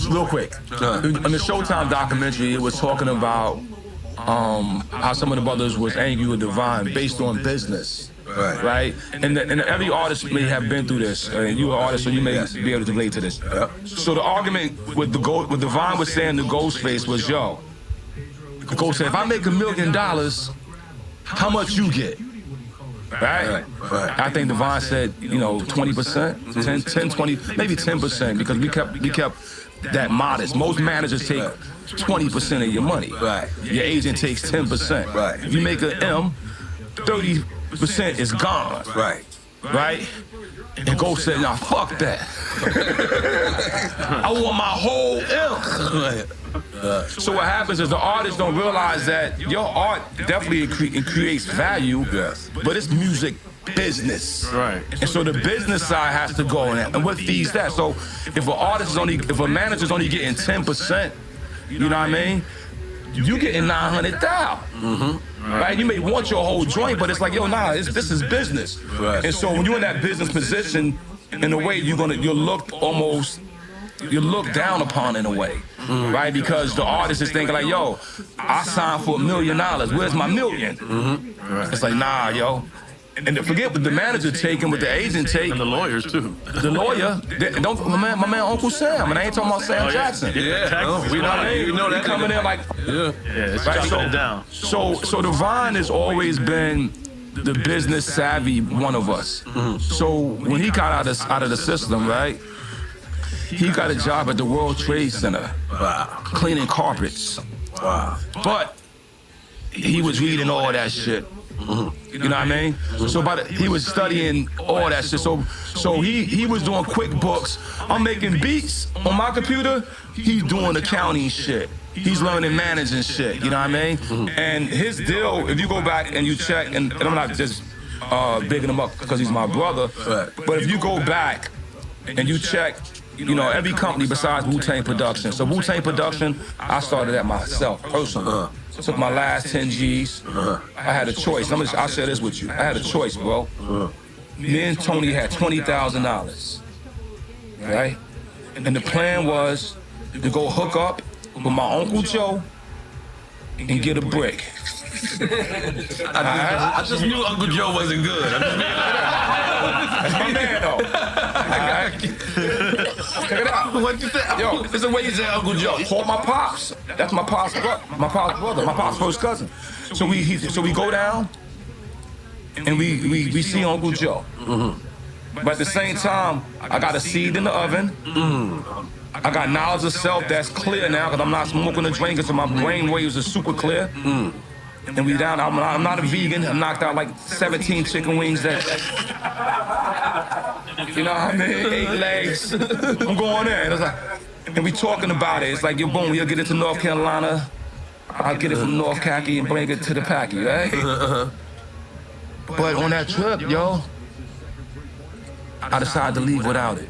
real quick. In the Showtime documentary, it was talking about how some of the brothers was angry with Divine based on business. Right? And every artist may have been through this. You're an artist, so you may be able to relate to this. So the argument with Divine was saying the Ghostface was, yo, Ghost said, if I make $1 million, how much you get? Right? I think Devon said, 20%, 10, 20, maybe 10%, because we kept that modest. Most managers take 20% of your money. Right. Your agent takes 10%. Right. If you make an M, 30% is gone. Right. Right? And Ghost said, nah, fuck that. I want my whole M. So what happens is the artists don't realize that your art definitely creates value, but it's music business. Right. And so the business side has to go in, and what feeds that? So if a manager's only getting 10%, you know what I mean? You getting 900,000. Right? You may want your whole joint, but it's like, this is business. Right. And so when you're in that business position, in a way, you're looked down upon in a way, right? Because the artist is thinking like, yo, I signed for $1 million. Where's my million? It's like, nah, yo. And to forget what the manager taking, what the agent take. And the lawyers, too. The lawyer, my man Uncle Sam, and I ain't talking about Sam Jackson. Yeah. We know that coming in like, it's right? chopping it down. So Devon has always been the business savvy one of us. So when he got out of the system, right? He got a job at the World Trade Center, cleaning carpets. But he was reading all that shit. You know what I mean? So he was studying all that shit. So he was doing QuickBooks. I'm making beats on my computer. He's doing accounting shit. He's learning managing shit. You know what I mean? And his deal, if you go back and you check, and I'm not just bigging him up because he's my brother, but if you go back and you check, every company besides Wu-Tang Production. So Wu-Tang Production, I started that myself personally. Took my last 10 G's. I had a choice. I'll share this with you. I had a choice, bro. Me and Tony had $20,000, right? And the plan was to go hook up with my Uncle Joe and get a brick. I just knew Uncle Joe wasn't good. That's my man, though. Check it out. What'd you say? Yo, this is the way you say Uncle Joe. Call my pops. That's my pop's brother. My pop's first cousin. So we go down and we see Uncle Joe. But at the same time, I got a seed in the oven. I got knowledge of self that's clear now because I'm not smoking or drinking, so my brain waves are super clear. And we down. I'm not a vegan. I knocked out like 17 chicken wings that. You know what I mean? 8 legs. I'm going in. It's like, and we talking about it. It's like, yo, boom, you'll get it to North Carolina. I'll get it from North Khaki and bring it to the Packy, right? But on that trip, yo, I decided to leave without it.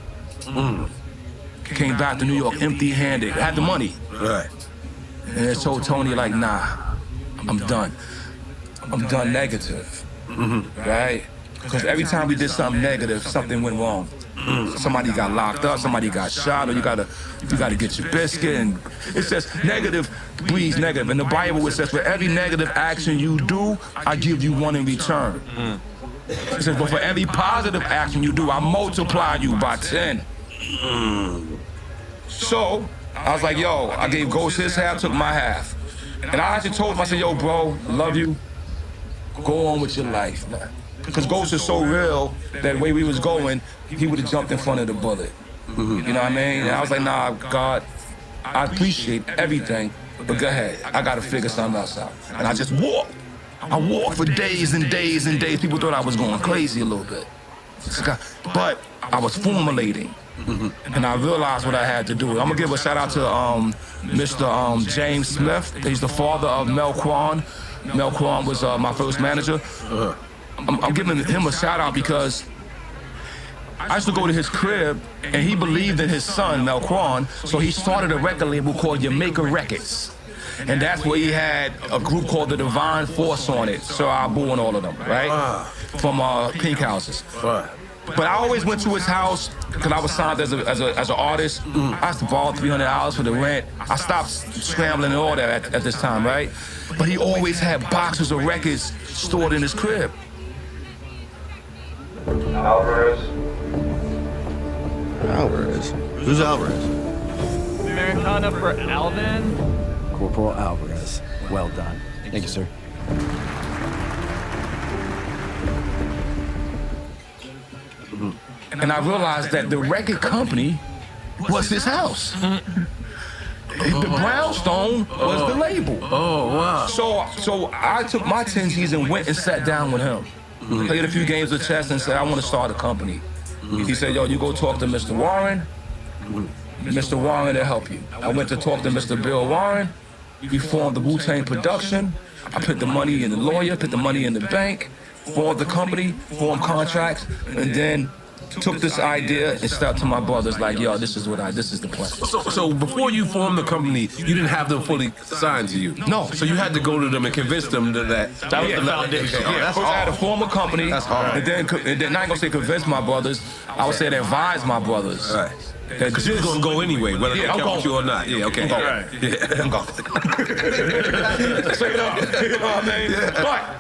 Came back to New York empty-handed. Had the money. Right. And I told Tony, like, nah, I'm done. I'm done negative. Right? Because every time we did something negative, something went wrong. Somebody got locked up, somebody got shot, or you gotta get your biscuit, and it says negative breeds negative. In the Bible it says for every negative action you do, I give you one in return. It says, but for every positive action you do, I multiply you by 10. So I was like, yo, I gave Ghost his half, took my half. And I actually told him, I said, yo, bro, love you. Go on with your life, man. Because Ghost is so real that the way we was going, he would have jumped in front of the bullet. You know what I mean? And I was like, nah, God, I appreciate everything, but go ahead. I got to figure something else out. And I just walked. I walked for days and days and days. People thought I was going crazy a little bit. But I was formulating. And I realized what I had to do. I'm going to give a shout out to Mr. James Smith. He's the father of Mel Quan. Mel Quan was my first manager. I'm giving him a shout out because I used to go to his crib and he believed in his son, Mel Quan, so he started a record label called Jamaica Records. And that's where he had a group called the Divine Force on it. So I boo and all of them, right? From Pink Houses. But I always went to his house because I was signed as an artist. I used to borrow $300 for the rent. I stopped scrambling and all that at this time, right? But he always had boxes of records stored in his crib. Alvarez. Alvarez? Who's Alvarez? Americana for Alvin. Corporal Alvarez. Well done. Thank you, sir. And I realized that the record company was his house. The brownstone was the label. Oh, wow. So I took my 10 G's and went and sat down with him. Played a few games of chess and said, I want to start a company. He said, yo, you go talk to Mr. Warren. Mr. Warren will help you. I went to talk to Mr. Bill Warren. We formed the Wu-Tang production. I put the money in the lawyer, put the money in the bank, formed the company, formed contracts, and then took this idea and stepped to my brothers like, yo, this is the plan. So before you formed the company, you didn't have them fully signed to you? No. So you had to go to them and convince them that That was the foundation. Okay, First I had to form a company. That's hard. And then I ain't gonna say convince my brothers. I would say to advise my brothers. Right. Because you was gonna go anyway, whether they count you or not. Yeah, okay. I'm going. Straight up. You know what I mean?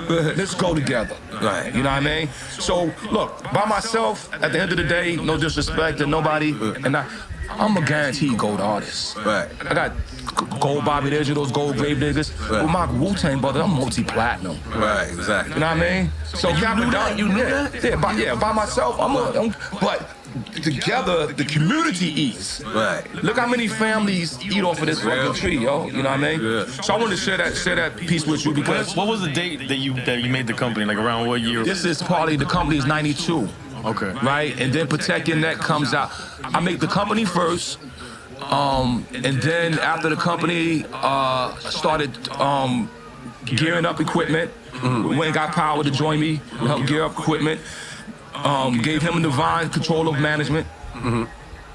But let's go together. Right. You know what I mean? So look, by myself, at the end of the day, no disrespect to nobody, and I'm a guaranteed gold artist. Right. I got gold Bobby Digitals, gold Grave Diggers. Right. With my Wu-Tang brother, I'm multi-platinum. Right, exactly. You know what I mean? So you knew that? You knew that? Yeah, by myself, but together, the community eats. Right. Look how many families eat off of this fucking tree, yo. You know what I mean? Yeah. So I wanted to share that piece with you because What was the date that you made the company? Like around what year? this is partly, the company is 92. Okay. Right? And then Protect Your Neck comes out. I make the company first. And then after the company started gearing up equipment, went and got Power to join me, help gear up equipment. Gave him a divine control of management.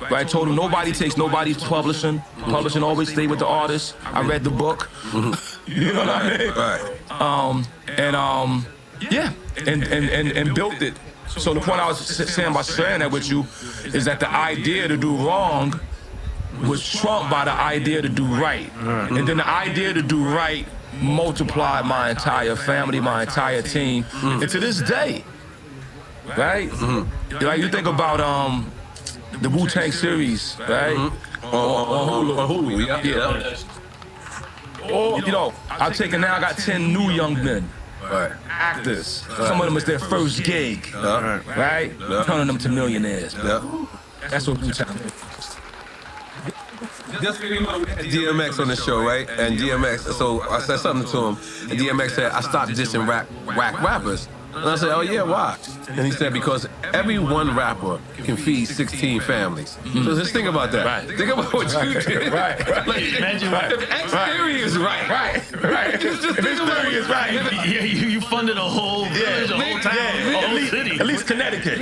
Right, told him nobody takes nobody's publishing. Publishing always stay with the artist. I read the book. You know what I mean? Right. And built it. So the point I was saying by sharing that with you is that the idea to do wrong was trumped by the idea to do right. And then the idea to do right multiplied my entire family, my entire team. And to this day, right? Like you think about the Wu-Tang series, right? On Hulu, yeah. Or, you know, I've taken now, I got 10 new young men. Right. Actors. Some of them is their first gig, right? Turning them to millionaires. Yeah. That's what Wu-Tang is. Just we had DMX on the show, right? And DMX, so I said something to him, and DMX said, I stopped dissing whack rappers. And I said, oh yeah, why? And he said, because every one rapper can feed 16 families. So just think about that. Right. Think about what you did. Right. Like, Imagine if X Theory is right. Right. Just think about it. Yeah, you funded a whole village, a whole town, a whole city. At least Connecticut.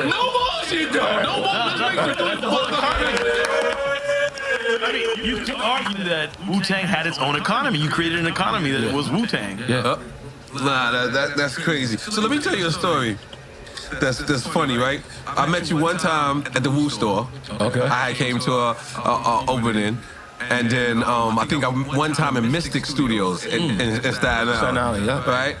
No bullshit, though. No bullshit. I mean, you can argue that Wu-Tang had its own economy. You created an economy that was Wu-Tang. Yeah. Nah, that's crazy. So let me tell you a story. That's funny, right? I met you one time at the Wu store. Okay. I came to a opening, and then I think one time in Mystic Studios in Staten Island. Staten Island, yeah. Right.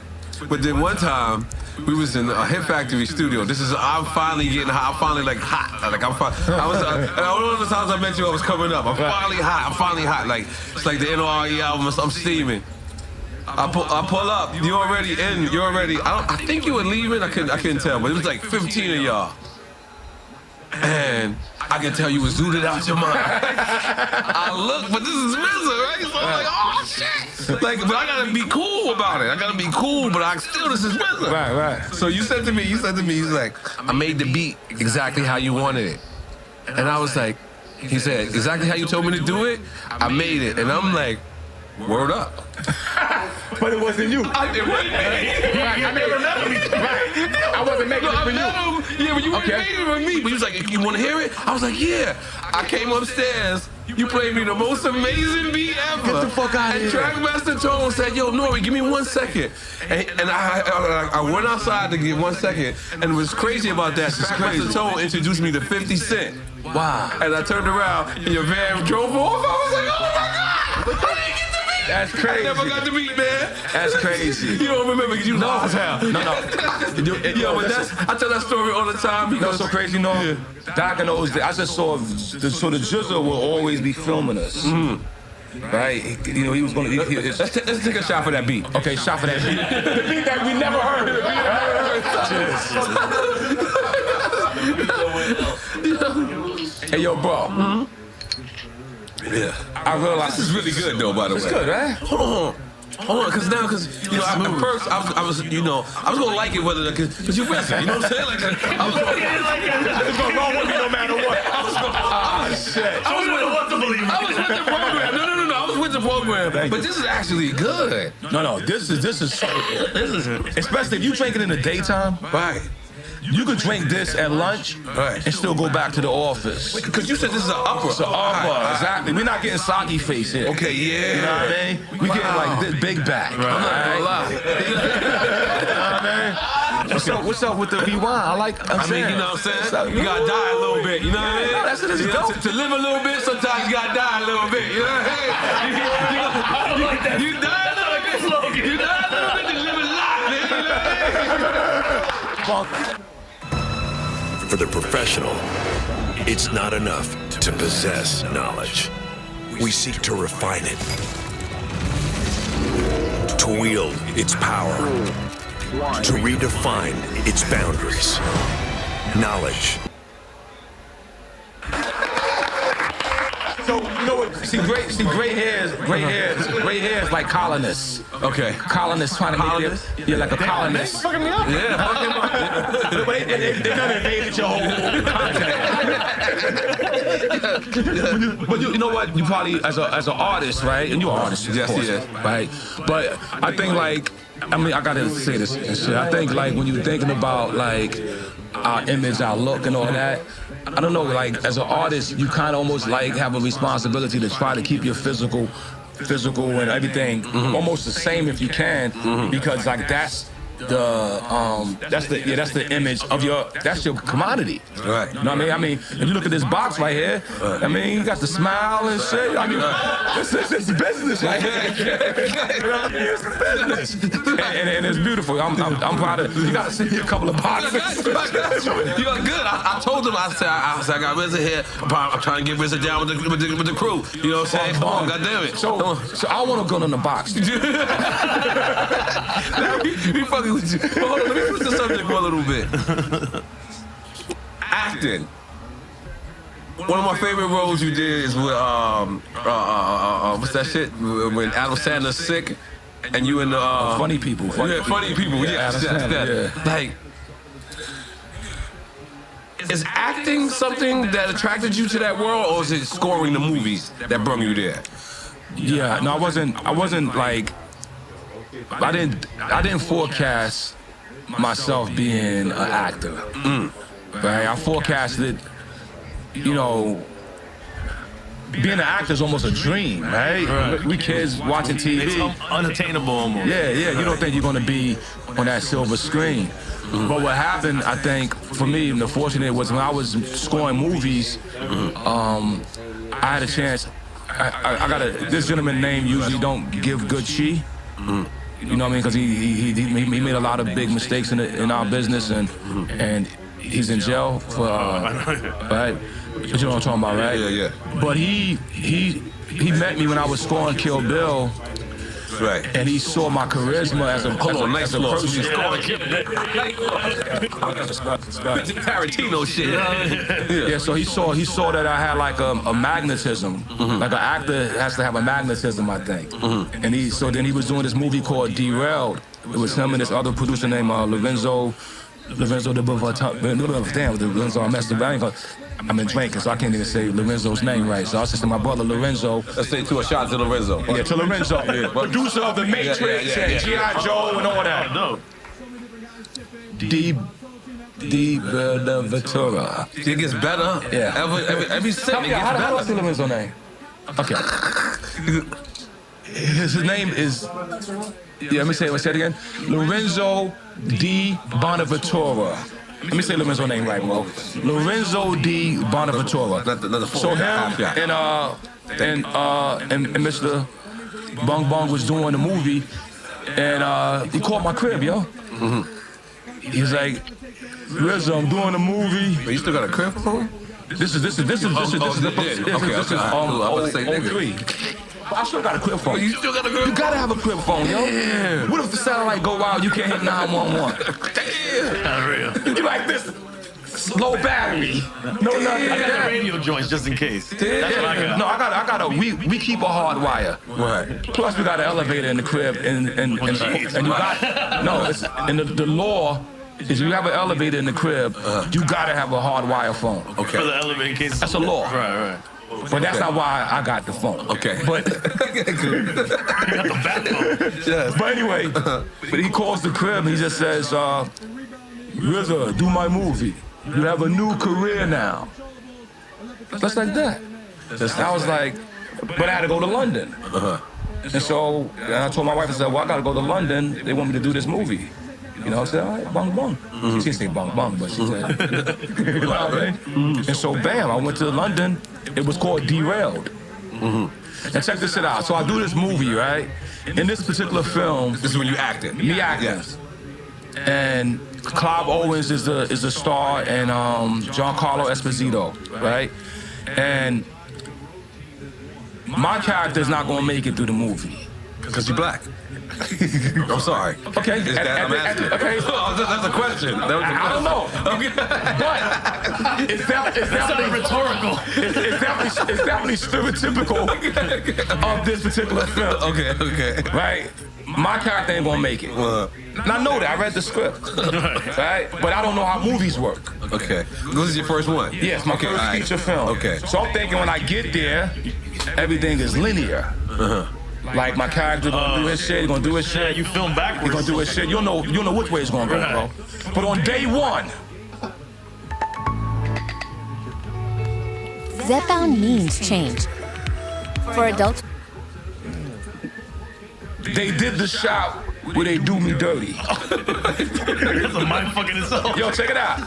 But then one time we was in a Hit Factory studio. I'm finally getting hot. I'm finally like hot. Like one of the times I met you, I was coming up. I'm finally hot. Like it's like the NRE album. I'm steaming. I pull up. You're already in. I think you were leaving. I couldn't tell, but it was like 15 of y'all. And I can tell you was zooted out your mind. I look, but this is RZA, right? So I'm like, oh shit. Like, but I gotta be cool about it. I gotta be cool, but this is RZA. Right. So you said to me, he's like, I made the beat exactly how you wanted it. And I was like, he said, exactly how you told me to do it, I made it. And I'm like, word up. But it wasn't you. I did right. I never remember me. Right. I wasn't making it for you. Yeah, but you weren't making it for me. But he was like, you want to hear it? I was like, yeah. I came upstairs. You played me the most amazing beat ever. Get the fuck out of here. And Trackmaster Tone said, yo, Nori, give me 1 second. And I went outside to get 1 second. And what's crazy about that, Trackmaster Tone introduced me to 50 Cent. Wow. And I turned around, and your van drove off. I was like, oh my God. How did you get the beat? That's crazy. I never got the beat, man. That's crazy. You don't remember because you know as hell. No. Yo, but I tell that story all the time because... You know what's so crazy, Doc knows that I just saw the Jizzle will always be filming us. right? He was gonna. Let's take a shot for that beat. Okay, shot for that beat. The beat that we never heard. Hey, yo, bro. Yeah. I realize this is really good though, by the way. It's good, right? Hold on, because at first I was gonna like it whether because you're racing, you know what I'm saying? Like I was gonna roll with you no matter what. I was with the program. No. I was with the program. But this is actually good. No. This is especially if you drink it in the daytime. Right. You could drink this at lunch and still go back to the office. Because you said this is an upper. It's an upper, exactly. We're not getting soggy face here. Okay, yeah. You know what I mean? We getting like this big back. Right. I'm not gonna lie. You know what I mean? What's up with the rewind? I mean, you know what I'm saying? You gotta die a little bit, you know what I mean? No, that's what it's dope. To live a little bit, sometimes you gotta die a little bit, you know what I mean? You die a little bit. You die a little bit to live a lot, man. You know what I mean? For the professional, it's not enough to possess knowledge. We seek to refine it, to wield its power, to redefine its boundaries. Knowledge. So you know what? See, gray hair is like colonists. Okay. Colonists trying to make it. Yeah, like a colonist. Fucking me up. Yeah, fucking me up. They done invaded your whole continent. But you know what? You probably as an artist, right? And you're an artist, of course, right? But I think I gotta say this and shit. I think like when you're thinking about like our image, our look, and all that. I don't know, like as an artist, you kind of almost like have a responsibility to try to keep your physical and everything almost the same if you can, because like that's the image of that's your commodity. Right. You know what I mean? If you look at this box right here, I mean, you got the smile and shit. I mean, it's business right here. You know what I mean? It's business. And it's beautiful. I'm proud of you. Gotta see a couple of boxes. You are good. I told him, I said I got RZA here. I'm trying to get RZA down with the crew. You know what I'm saying? Come on, goddamn it. So I want to go in the box. We fucking with you. But hold on, let me switch the subject for a little bit. Acting. One of my favorite roles you did is with what's that shit? When Adam Sandler's sick, and you in the Funny People. Funny People. Yeah, that. Like, is acting something that attracted you to that world, or is it scoring the movies that brought you there? Yeah, no, I wasn't like. I didn't forecast myself being an actor. Right? I forecasted, being an actor is almost a dream, right? We kids watching TV. It's unattainable almost. Yeah, you don't think you're gonna be on that silver screen. But what happened, I think, for me, and the fortunate was when I was scoring movies, I had a chance. I got this gentleman name usually don't give good chi. You know what I mean? Because he made a lot of big mistakes in our business, and he's in jail for right. But you know what I'm talking about, right? Yeah. But he met me when I was scoring Kill Bill. Right. And he saw my charisma as a person. Tarantino shit. Yeah, so he saw that I had like a magnetism. Like an actor has to have a magnetism, I think. And then he was doing this movie called Derailed. It was him and this other producer named Lorenzo de Beauvoir. Damn, Lorenzo, I messed up. I've been drinking, so I can't even say Lorenzo's name right. So I said to my brother Lorenzo. Let's say a shot to Lorenzo. Yeah, to Lorenzo. Producer of The Matrix and G.I. Joe and all that. No. D. Ventura. It gets better. Yeah. Every second it gets better. How do I say Lorenzo's name? Okay. His name is. Yeah, let me say it again. Lorenzo D. Bonaventura. Let me say Lorenzo's name right, bro. Lorenzo D. Bonaventura. So him and Mr. Bong was doing the movie, and he called my crib, yo. He's like, Rizzo, I'm doing a movie. But you still got a crib for him? This is 03. I still got a crib phone. You still got a crib? You gotta have a crib phone, yo. Damn. What if the satellite go out? You can't hit 911. Damn. Not real. You like this? Low battery. No nothing. I got the radio joints just in case. That's what I got. No, I got a. We keep a hard wire. Right. Plus, we got an elevator in the crib, and you got it's and the law is you have an elevator in the crib, you gotta have a hard wire phone. Okay. For the elevator in case. That's a law. Right. But that's not why I got the phone. Okay. But You got the backbone. Yes. but anyway, but he calls the crib and he just says, RZA, do my movie. You have a new career now. Just like that. I was like, but I had to go to London. And so I told my wife, I said, well, I gotta go to London. They want me to do this movie. You know, I said, all right, bang, bang. She didn't say bang, bang, but she said, you know what I mean? And so, bam, I went to London. It was called Derailed. And check this shit out. So I do this movie, right? In this particular film, This is when you acted. me acting. Yes. And Clive Owens is the star, and Giancarlo Esposito, right? And my character is not gonna make it through the movie. Because you're black. I'm sorry. Okay. Is that I'm asking? Okay. That's a question. That was a I don't know. Okay. But it's It's not rhetorical. it's definitely stereotypical of this particular film. Okay. Right? My character ain't gonna make it. And I know that. I read the script. Right? But I don't know how movies work. Okay. This is your first one? Yes, my Okay, first all right. feature film. Okay. So I'm thinking when I get there, everything is linear. Like my character gonna do his shit, he gonna do his Yeah, shit. you film He backwards. gonna do his shit. You'll know which way it's gonna go, bro. But on day one, Zepbound means change. For adults, they did the shot where they do me dirty. It's a mind fucking itself. Yo, check it out.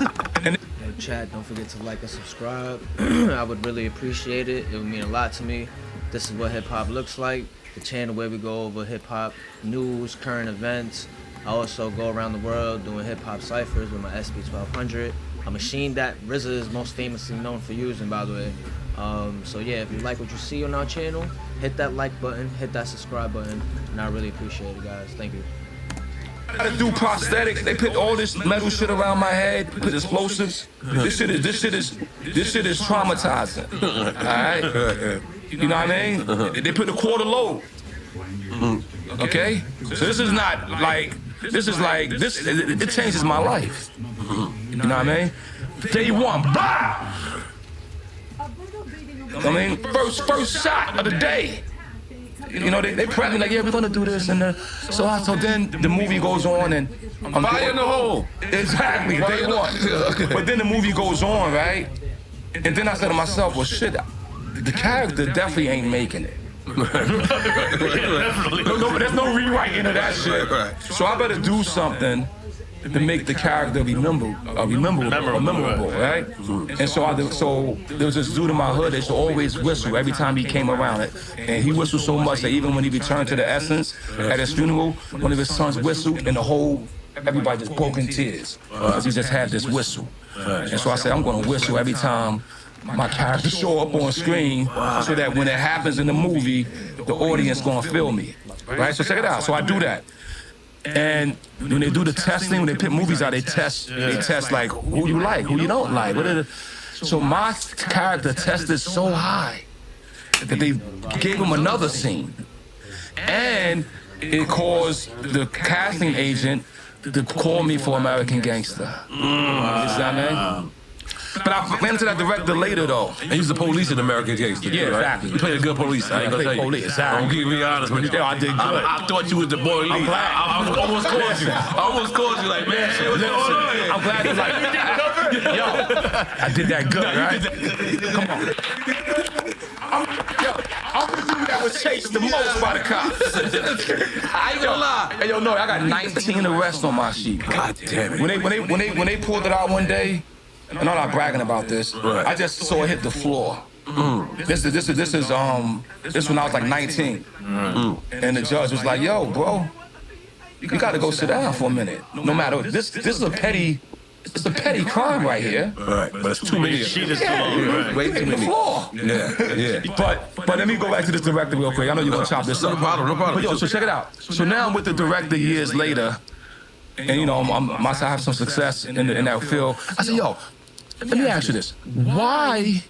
And Hey, chat, don't forget to like and subscribe. I would really appreciate it. It would mean a lot to me. This is what hip hop looks like. The channel where we go over hip hop news, current events. I also go around the world doing hip hop ciphers with my SP1200, a machine that RZA is most famously known for using, by the way. So yeah, if you like what you see on our channel, hit that like button, hit that subscribe button, and I really appreciate it, guys. Thank you. gotta do prosthetics. They put all this metal shit around my head, put explosives. This shit is traumatizing. Alright? You know what I mean? They put a quarter load. Okay? So this is not like it changes my life. You know what I mean? Day one, bah! I mean, first shot of the day. You know, they prep me like, yeah, we're gonna do this, and so then the movie goes on, and I'm Fire in the hole. Exactly, day one. But then the movie goes on, right? And then I said to myself, well, shit, the character definitely ain't making it. No, there's no rewriting of that shit. So I better do something to make the character memorable, right? And so there was this dude in my hood that used to always whistle every time he came around it. And he whistled so much that even when he returned to the essence at his funeral, one of his sons whistled and everybody just broke in tears because he just had this whistle. And so I said, I'm gonna whistle every time my character show up on screen so that when it happens in the movie, the audience gonna feel me, right? So check it out. So I do that. And when they do the testing, when they pick movies out, they test like who you like, who you don't like. So my character tested so high that they gave him another scene. And it caused the casting agent to call me for American Gangster. You see what I mean? But I ran into that director later, though. And he's the police in American Gangster. Yeah, right? exactly. You played a good police. I ain't gonna tell you. Police, exactly. I'm gonna be honest with you. Yeah, I did good. I thought you was the boy. I'm glad. I almost called you. I almost called you like, man, shit, what's going on here? I'm glad it's like, yo, I did that good, right? Come on. I'm the dude that was chased the most by the cops. I ain't gonna lie. Hey, yo, no, I got 19 arrests on my sheet. God damn it. When they pulled it out one day, and I'm not bragging about this, Right. I just saw it hit the floor. This is when I was like 19. And the judge was like, yo, bro, you gotta go sit down for a minute. No matter, this is a petty it's a petty crime right here. Right, but it's too many. Shit is too long. Right. Way too many. Yeah. But let me go back to this director real quick. I know you're gonna chop this up. No problem. But yo, so check it out. So now I'm with the director years later, and you know, I have some success in that field. I said, yo, let me ask you this: why,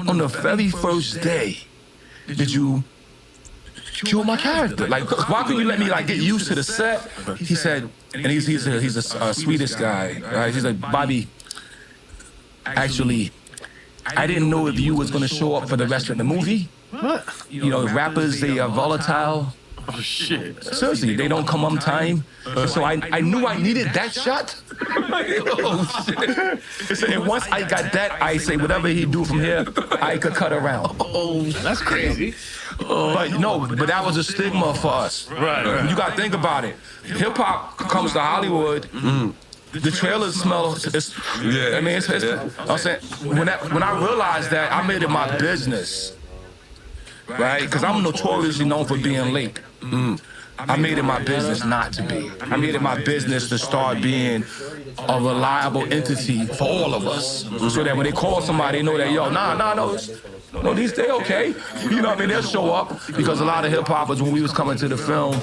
on the very first day, did you kill my character? Like, why couldn't you let me like get used to the set? He said, and he's a Swedish guy, right? He's like, Bobby, actually, I didn't know if you was gonna show up for the rest of the movie. What? You know, rappers, they are volatile. Oh shit. Seriously, they don't come on time. So I knew I needed that shot. Oh shit. And once I got that, I say whatever he do from here, I could cut around. Oh, that's crazy. But no, but that was a stigma for us. Right. You gotta think about it. Hip hop comes to Hollywood. The trailers smell. I mean, I'm saying when I realized that, I made it my business, right? Because I'm notoriously known for being late. I made it my business not to be. I made it my business to start being a reliable entity for all of us, so that when they call somebody, they know that no, they okay. You know what I mean? They'll show up, because a lot of hip hoppers, when we was coming to the film,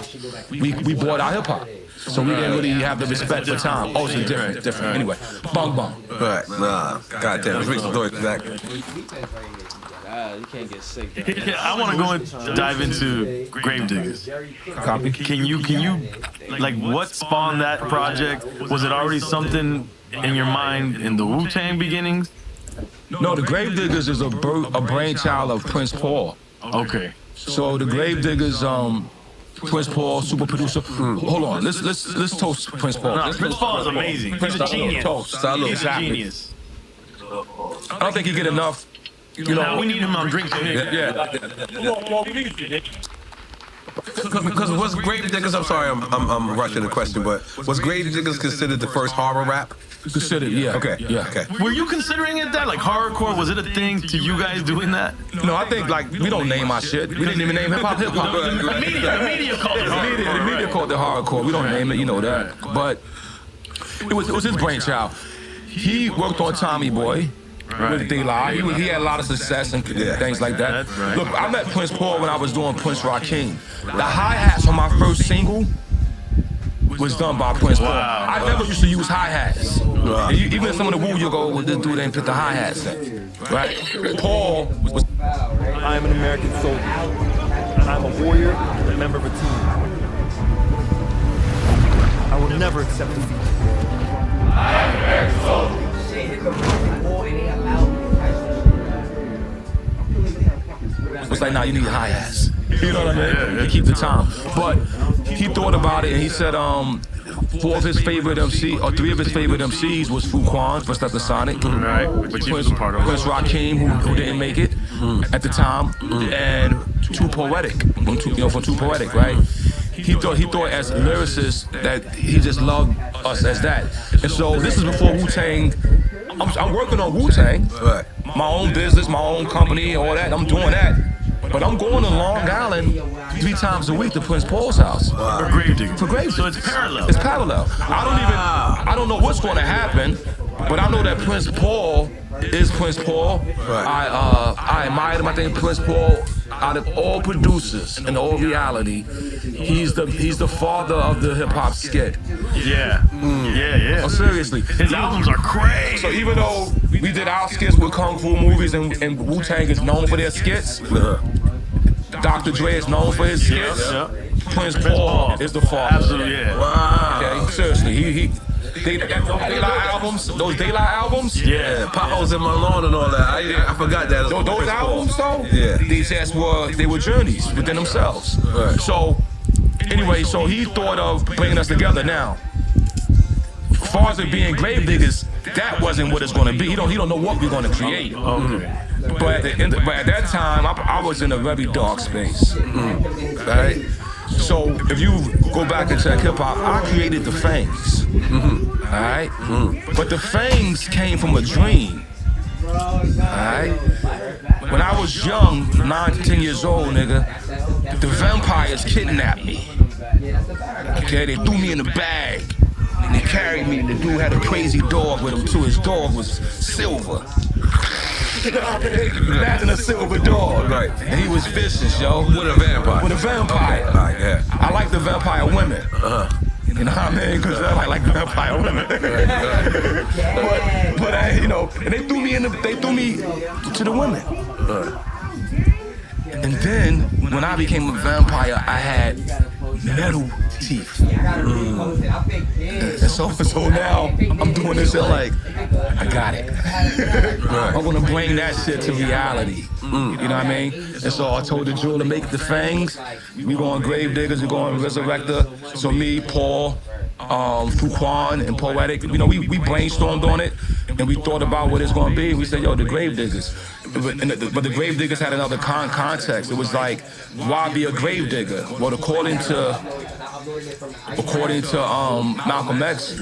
we bought our hip hop. So we didn't really have the respect for time. Oh, it's different. Anyway, bong. Right, nah, goddamn, let's read some stories back. You can't get sick. I want to go and dive into Gravediggers. Copy. Can you, like, what spawned that project? Was it already something in your mind in the Wu-Tang beginnings? No, the Gravediggers is a brainchild of Prince Paul. Okay. So the Gravediggers, Prince Paul, super producer. Hold on, let's toast Prince Paul. No, Prince Paul is amazing. He's a genius. Toast. He's a genius. I don't think he get enough. You know, now we need him on drinks. Yeah. Because was Gravediggers? I'm sorry, I'm rushing the question, but was Gravediggers considered the first horror rap? Considered, yeah. Okay. Were you considering it that, like, horrorcore? Was it a thing to you guys doing that? No, I think, like, we don't name our shit. We didn't even name hip hop. The media called it horrorcore. The media called it hardcore. We don't name it, you know that. But it was his brainchild. He worked on Tommy Boy. With De La. He had a lot of success and things like that. Right. Look, I met Prince Paul when I was doing Prince Rakim. The hi-hats on my first single was done by Prince Paul. I never used to use hi-hats. Even some of the Wu, you go, well, this dude ain't put the hi-hats in. Right? Paul was... I am an American soldier. I'm a warrior and a member of a team. I will never accept defeat. I am an American soldier. It's like, nah, you need hi-hats. You know what I mean? To keep the time. But he thought about it, and he said, 4 of his favorite MC, or 3 of his favorite MCs was Fuquan for Stetsasonic. Right, which he was a part of. Prince Rakim, who didn't make it at the time, and Too Poetic, from Too Poetic, right? He thought as lyricists that he just loved us as that. And so this is before Wu-Tang. I'm working on Wu-Tang. Right. My own business, my own company, all that. I'm doing that. But I'm going to Long Island 3 times a week to Prince Paul's house. For Gravediggers. For Gravediggers. So it's parallel. It's parallel. I don't know what's going to happen, but I know that Prince Paul is Prince Paul. Right. I admire him. I think Prince Paul, out of all producers in all reality, he's the father of the hip hop skit. Yeah. Oh, seriously. His albums are crazy. So even though we did our skits with Kung Fu movies and Wu-Tang is known for their skits, Dr. Dre is known for his skits, Prince Paul is the father. Absolutely, yeah. Wow. Okay, seriously, De La albums, those De La albums? Yeah. Potholes in my lawn and all that. I forgot that. Those albums though? Yeah. They were journeys within themselves. Right. So, anyway, so he thought of bringing us together now. As far as it being Gravediggers, that wasn't what it's going to be. He don't know what we're going to create. Okay. But at that time, I was in a very dark space. Right? So if you go back and check hip hop, I created the Fangs. Alright? But the Fangs came from a dream. Alright? When I was young, 9 to 10 years old, nigga, the vampires kidnapped me. Okay, they threw me in a bag. And they carried me, and the dude had a crazy dog with him too. His dog was silver. Imagine a silver dog. Right. And he was vicious, yo. With a vampire. With a vampire. Like, yeah. I like the vampire women. You know what I mean? Because I like vampire women. but you know, and they threw me to the women. And then when I became a vampire, I had metal teeth. And so now I'm doing this shit like, I got it. I want to bring that shit to reality. You know what I mean? And so I told the jeweler, make the fangs. We going Grave Diggers, we going Resurrector. So me, Paul, Fuquan, and Poetic, you know, we brainstormed on it, and we thought about what it's going to be. We said, yo, the Grave Diggers. But the Grave Diggers had another context. It was like, why be a grave digger? Well, according to Malcolm X,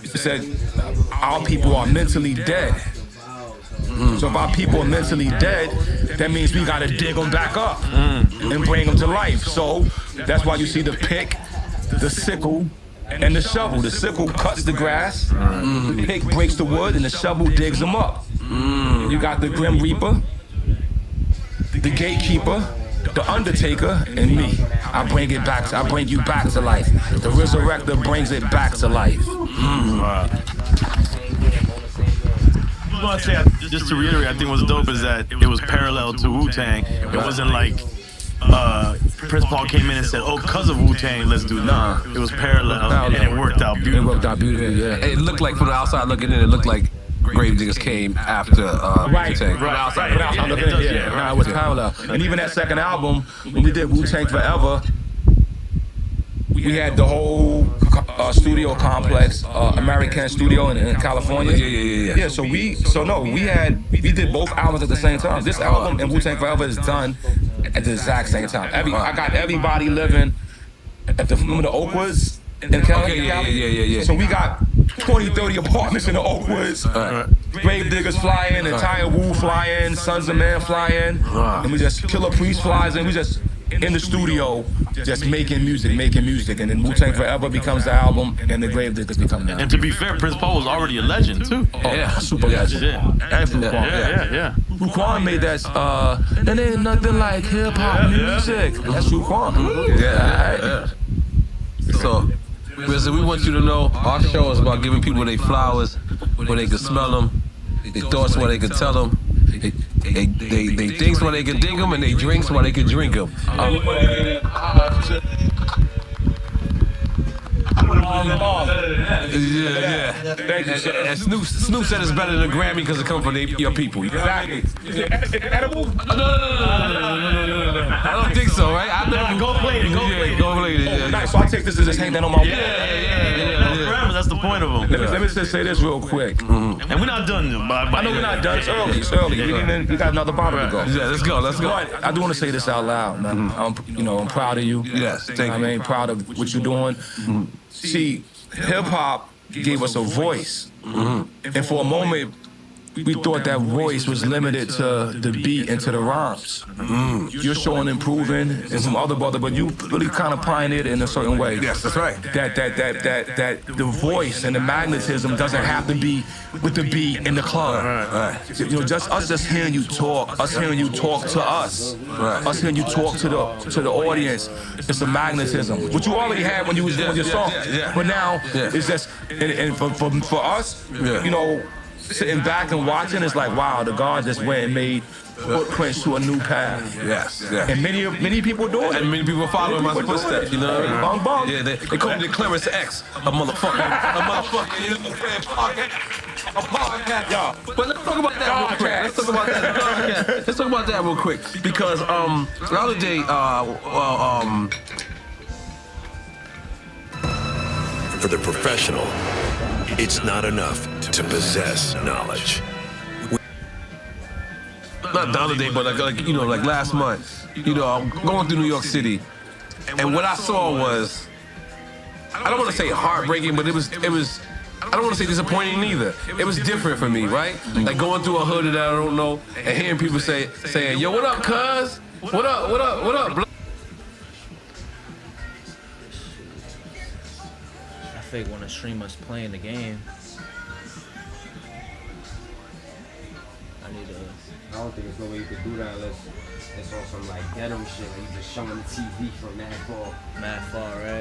it said our people are mentally dead. So if our people are mentally dead, that means we gotta dig them back up and bring them to life. So that's why you see the pick, the sickle, and the shovel. The sickle cuts the grass, the pick breaks the wood, and the shovel digs them up. You got the Grim Reaper, the Gatekeeper, the Undertaker, and me. I bring you back to life. The Resurrector brings it back to life. I want to say, just to reiterate, I think what's dope is that it was parallel to Wu-Tang. It wasn't like Prince Paul came in and said, oh, because of Wu-Tang, let's do that. It was parallel, and it worked out beautifully. It worked out beautifully, yeah. It looked like, from the outside looking in, it looked like Grave Diggers came after Wu-Tang. Nah, it was parallel. And even that second album, when we did Wu-Tang Forever, we had the whole studio complex, American Studio in California. Yeah. So we did both albums at the same time. This album and Wu-Tang Forever is done at the exact same time. I got everybody living at the Oakwoods in Cali. Yeah. So we got 20, 30 apartments in the Oakwoods. Grave Diggers fly in, entire Wu fly in, Sons of Man fly in, and we just Killer Priest flies in. We just in the studio, just making music, and then Wu-Tang Forever becomes the album, and the Grave Diggers become the album. And to be fair, Prince Paul was already a legend too. Super legend. And Fuquan, yeah. Fuquan made that. And ain't nothing like hip hop music. That's Fuquan. Yeah. So, listen, we want you to know our show is about giving people their flowers where they can smell them, their thoughts where they can tell them. They things where they can dig them, and they drinks where they can drink them. Yeah. Thank you, sir. And Snoop said it's better than a Grammy because it comes from your people. Exactly. Is it edible? No. I don't think so, right? Go play it. Go play it. Nice. So I take this and just hang that on my wall. Yeah. That's the point of them. Let me just say this real quick. And we're not done. I know we're not done. It's early. We got another bottle to go. Yeah, let's go. But I do want to say this out loud, man. I'm proud of you. Yes, thank you. Proud of what you're doing. See, hip hop gave us a voice, and for a moment, we thought that voice was limited to the beat and to the rhymes. You're showing improving, and some other brother, but you really kind of pioneered it in a certain way. Yes, that's right. That the voice and the magnetism doesn't have to be with the beat in the club. Right. Just hearing you talk, us hearing you talk to us, us hearing you talk to the audience. It's a magnetism, which you already had when you was doing your song. But now it's just, and for us, sitting back and watching, it's like, wow, the God just went and made footprints to a new path. Yes. And many people doing it. And many people following my footsteps, you know what I mean? Bong. Yeah, they call me the Clarence X, a motherfucker, you know what I'm saying? A podcast, y'all. But let's talk about that real quick. Because the other day, For the professional, it's not enough to possess knowledge. Not the other day, but like last month, I'm going through New York City, and what I saw was, I don't want to say heartbreaking, but it was. I don't want to say disappointing neither. It was different for me, right? Like going through a hood that I don't know, and hearing people saying, "Yo, what up, cuz? What up, bro?" fake when a streamer's playing the game. I don't think there's no way you could do that unless it's on some like ghetto shit. Like you just showing the TV from that far. Mad far, right?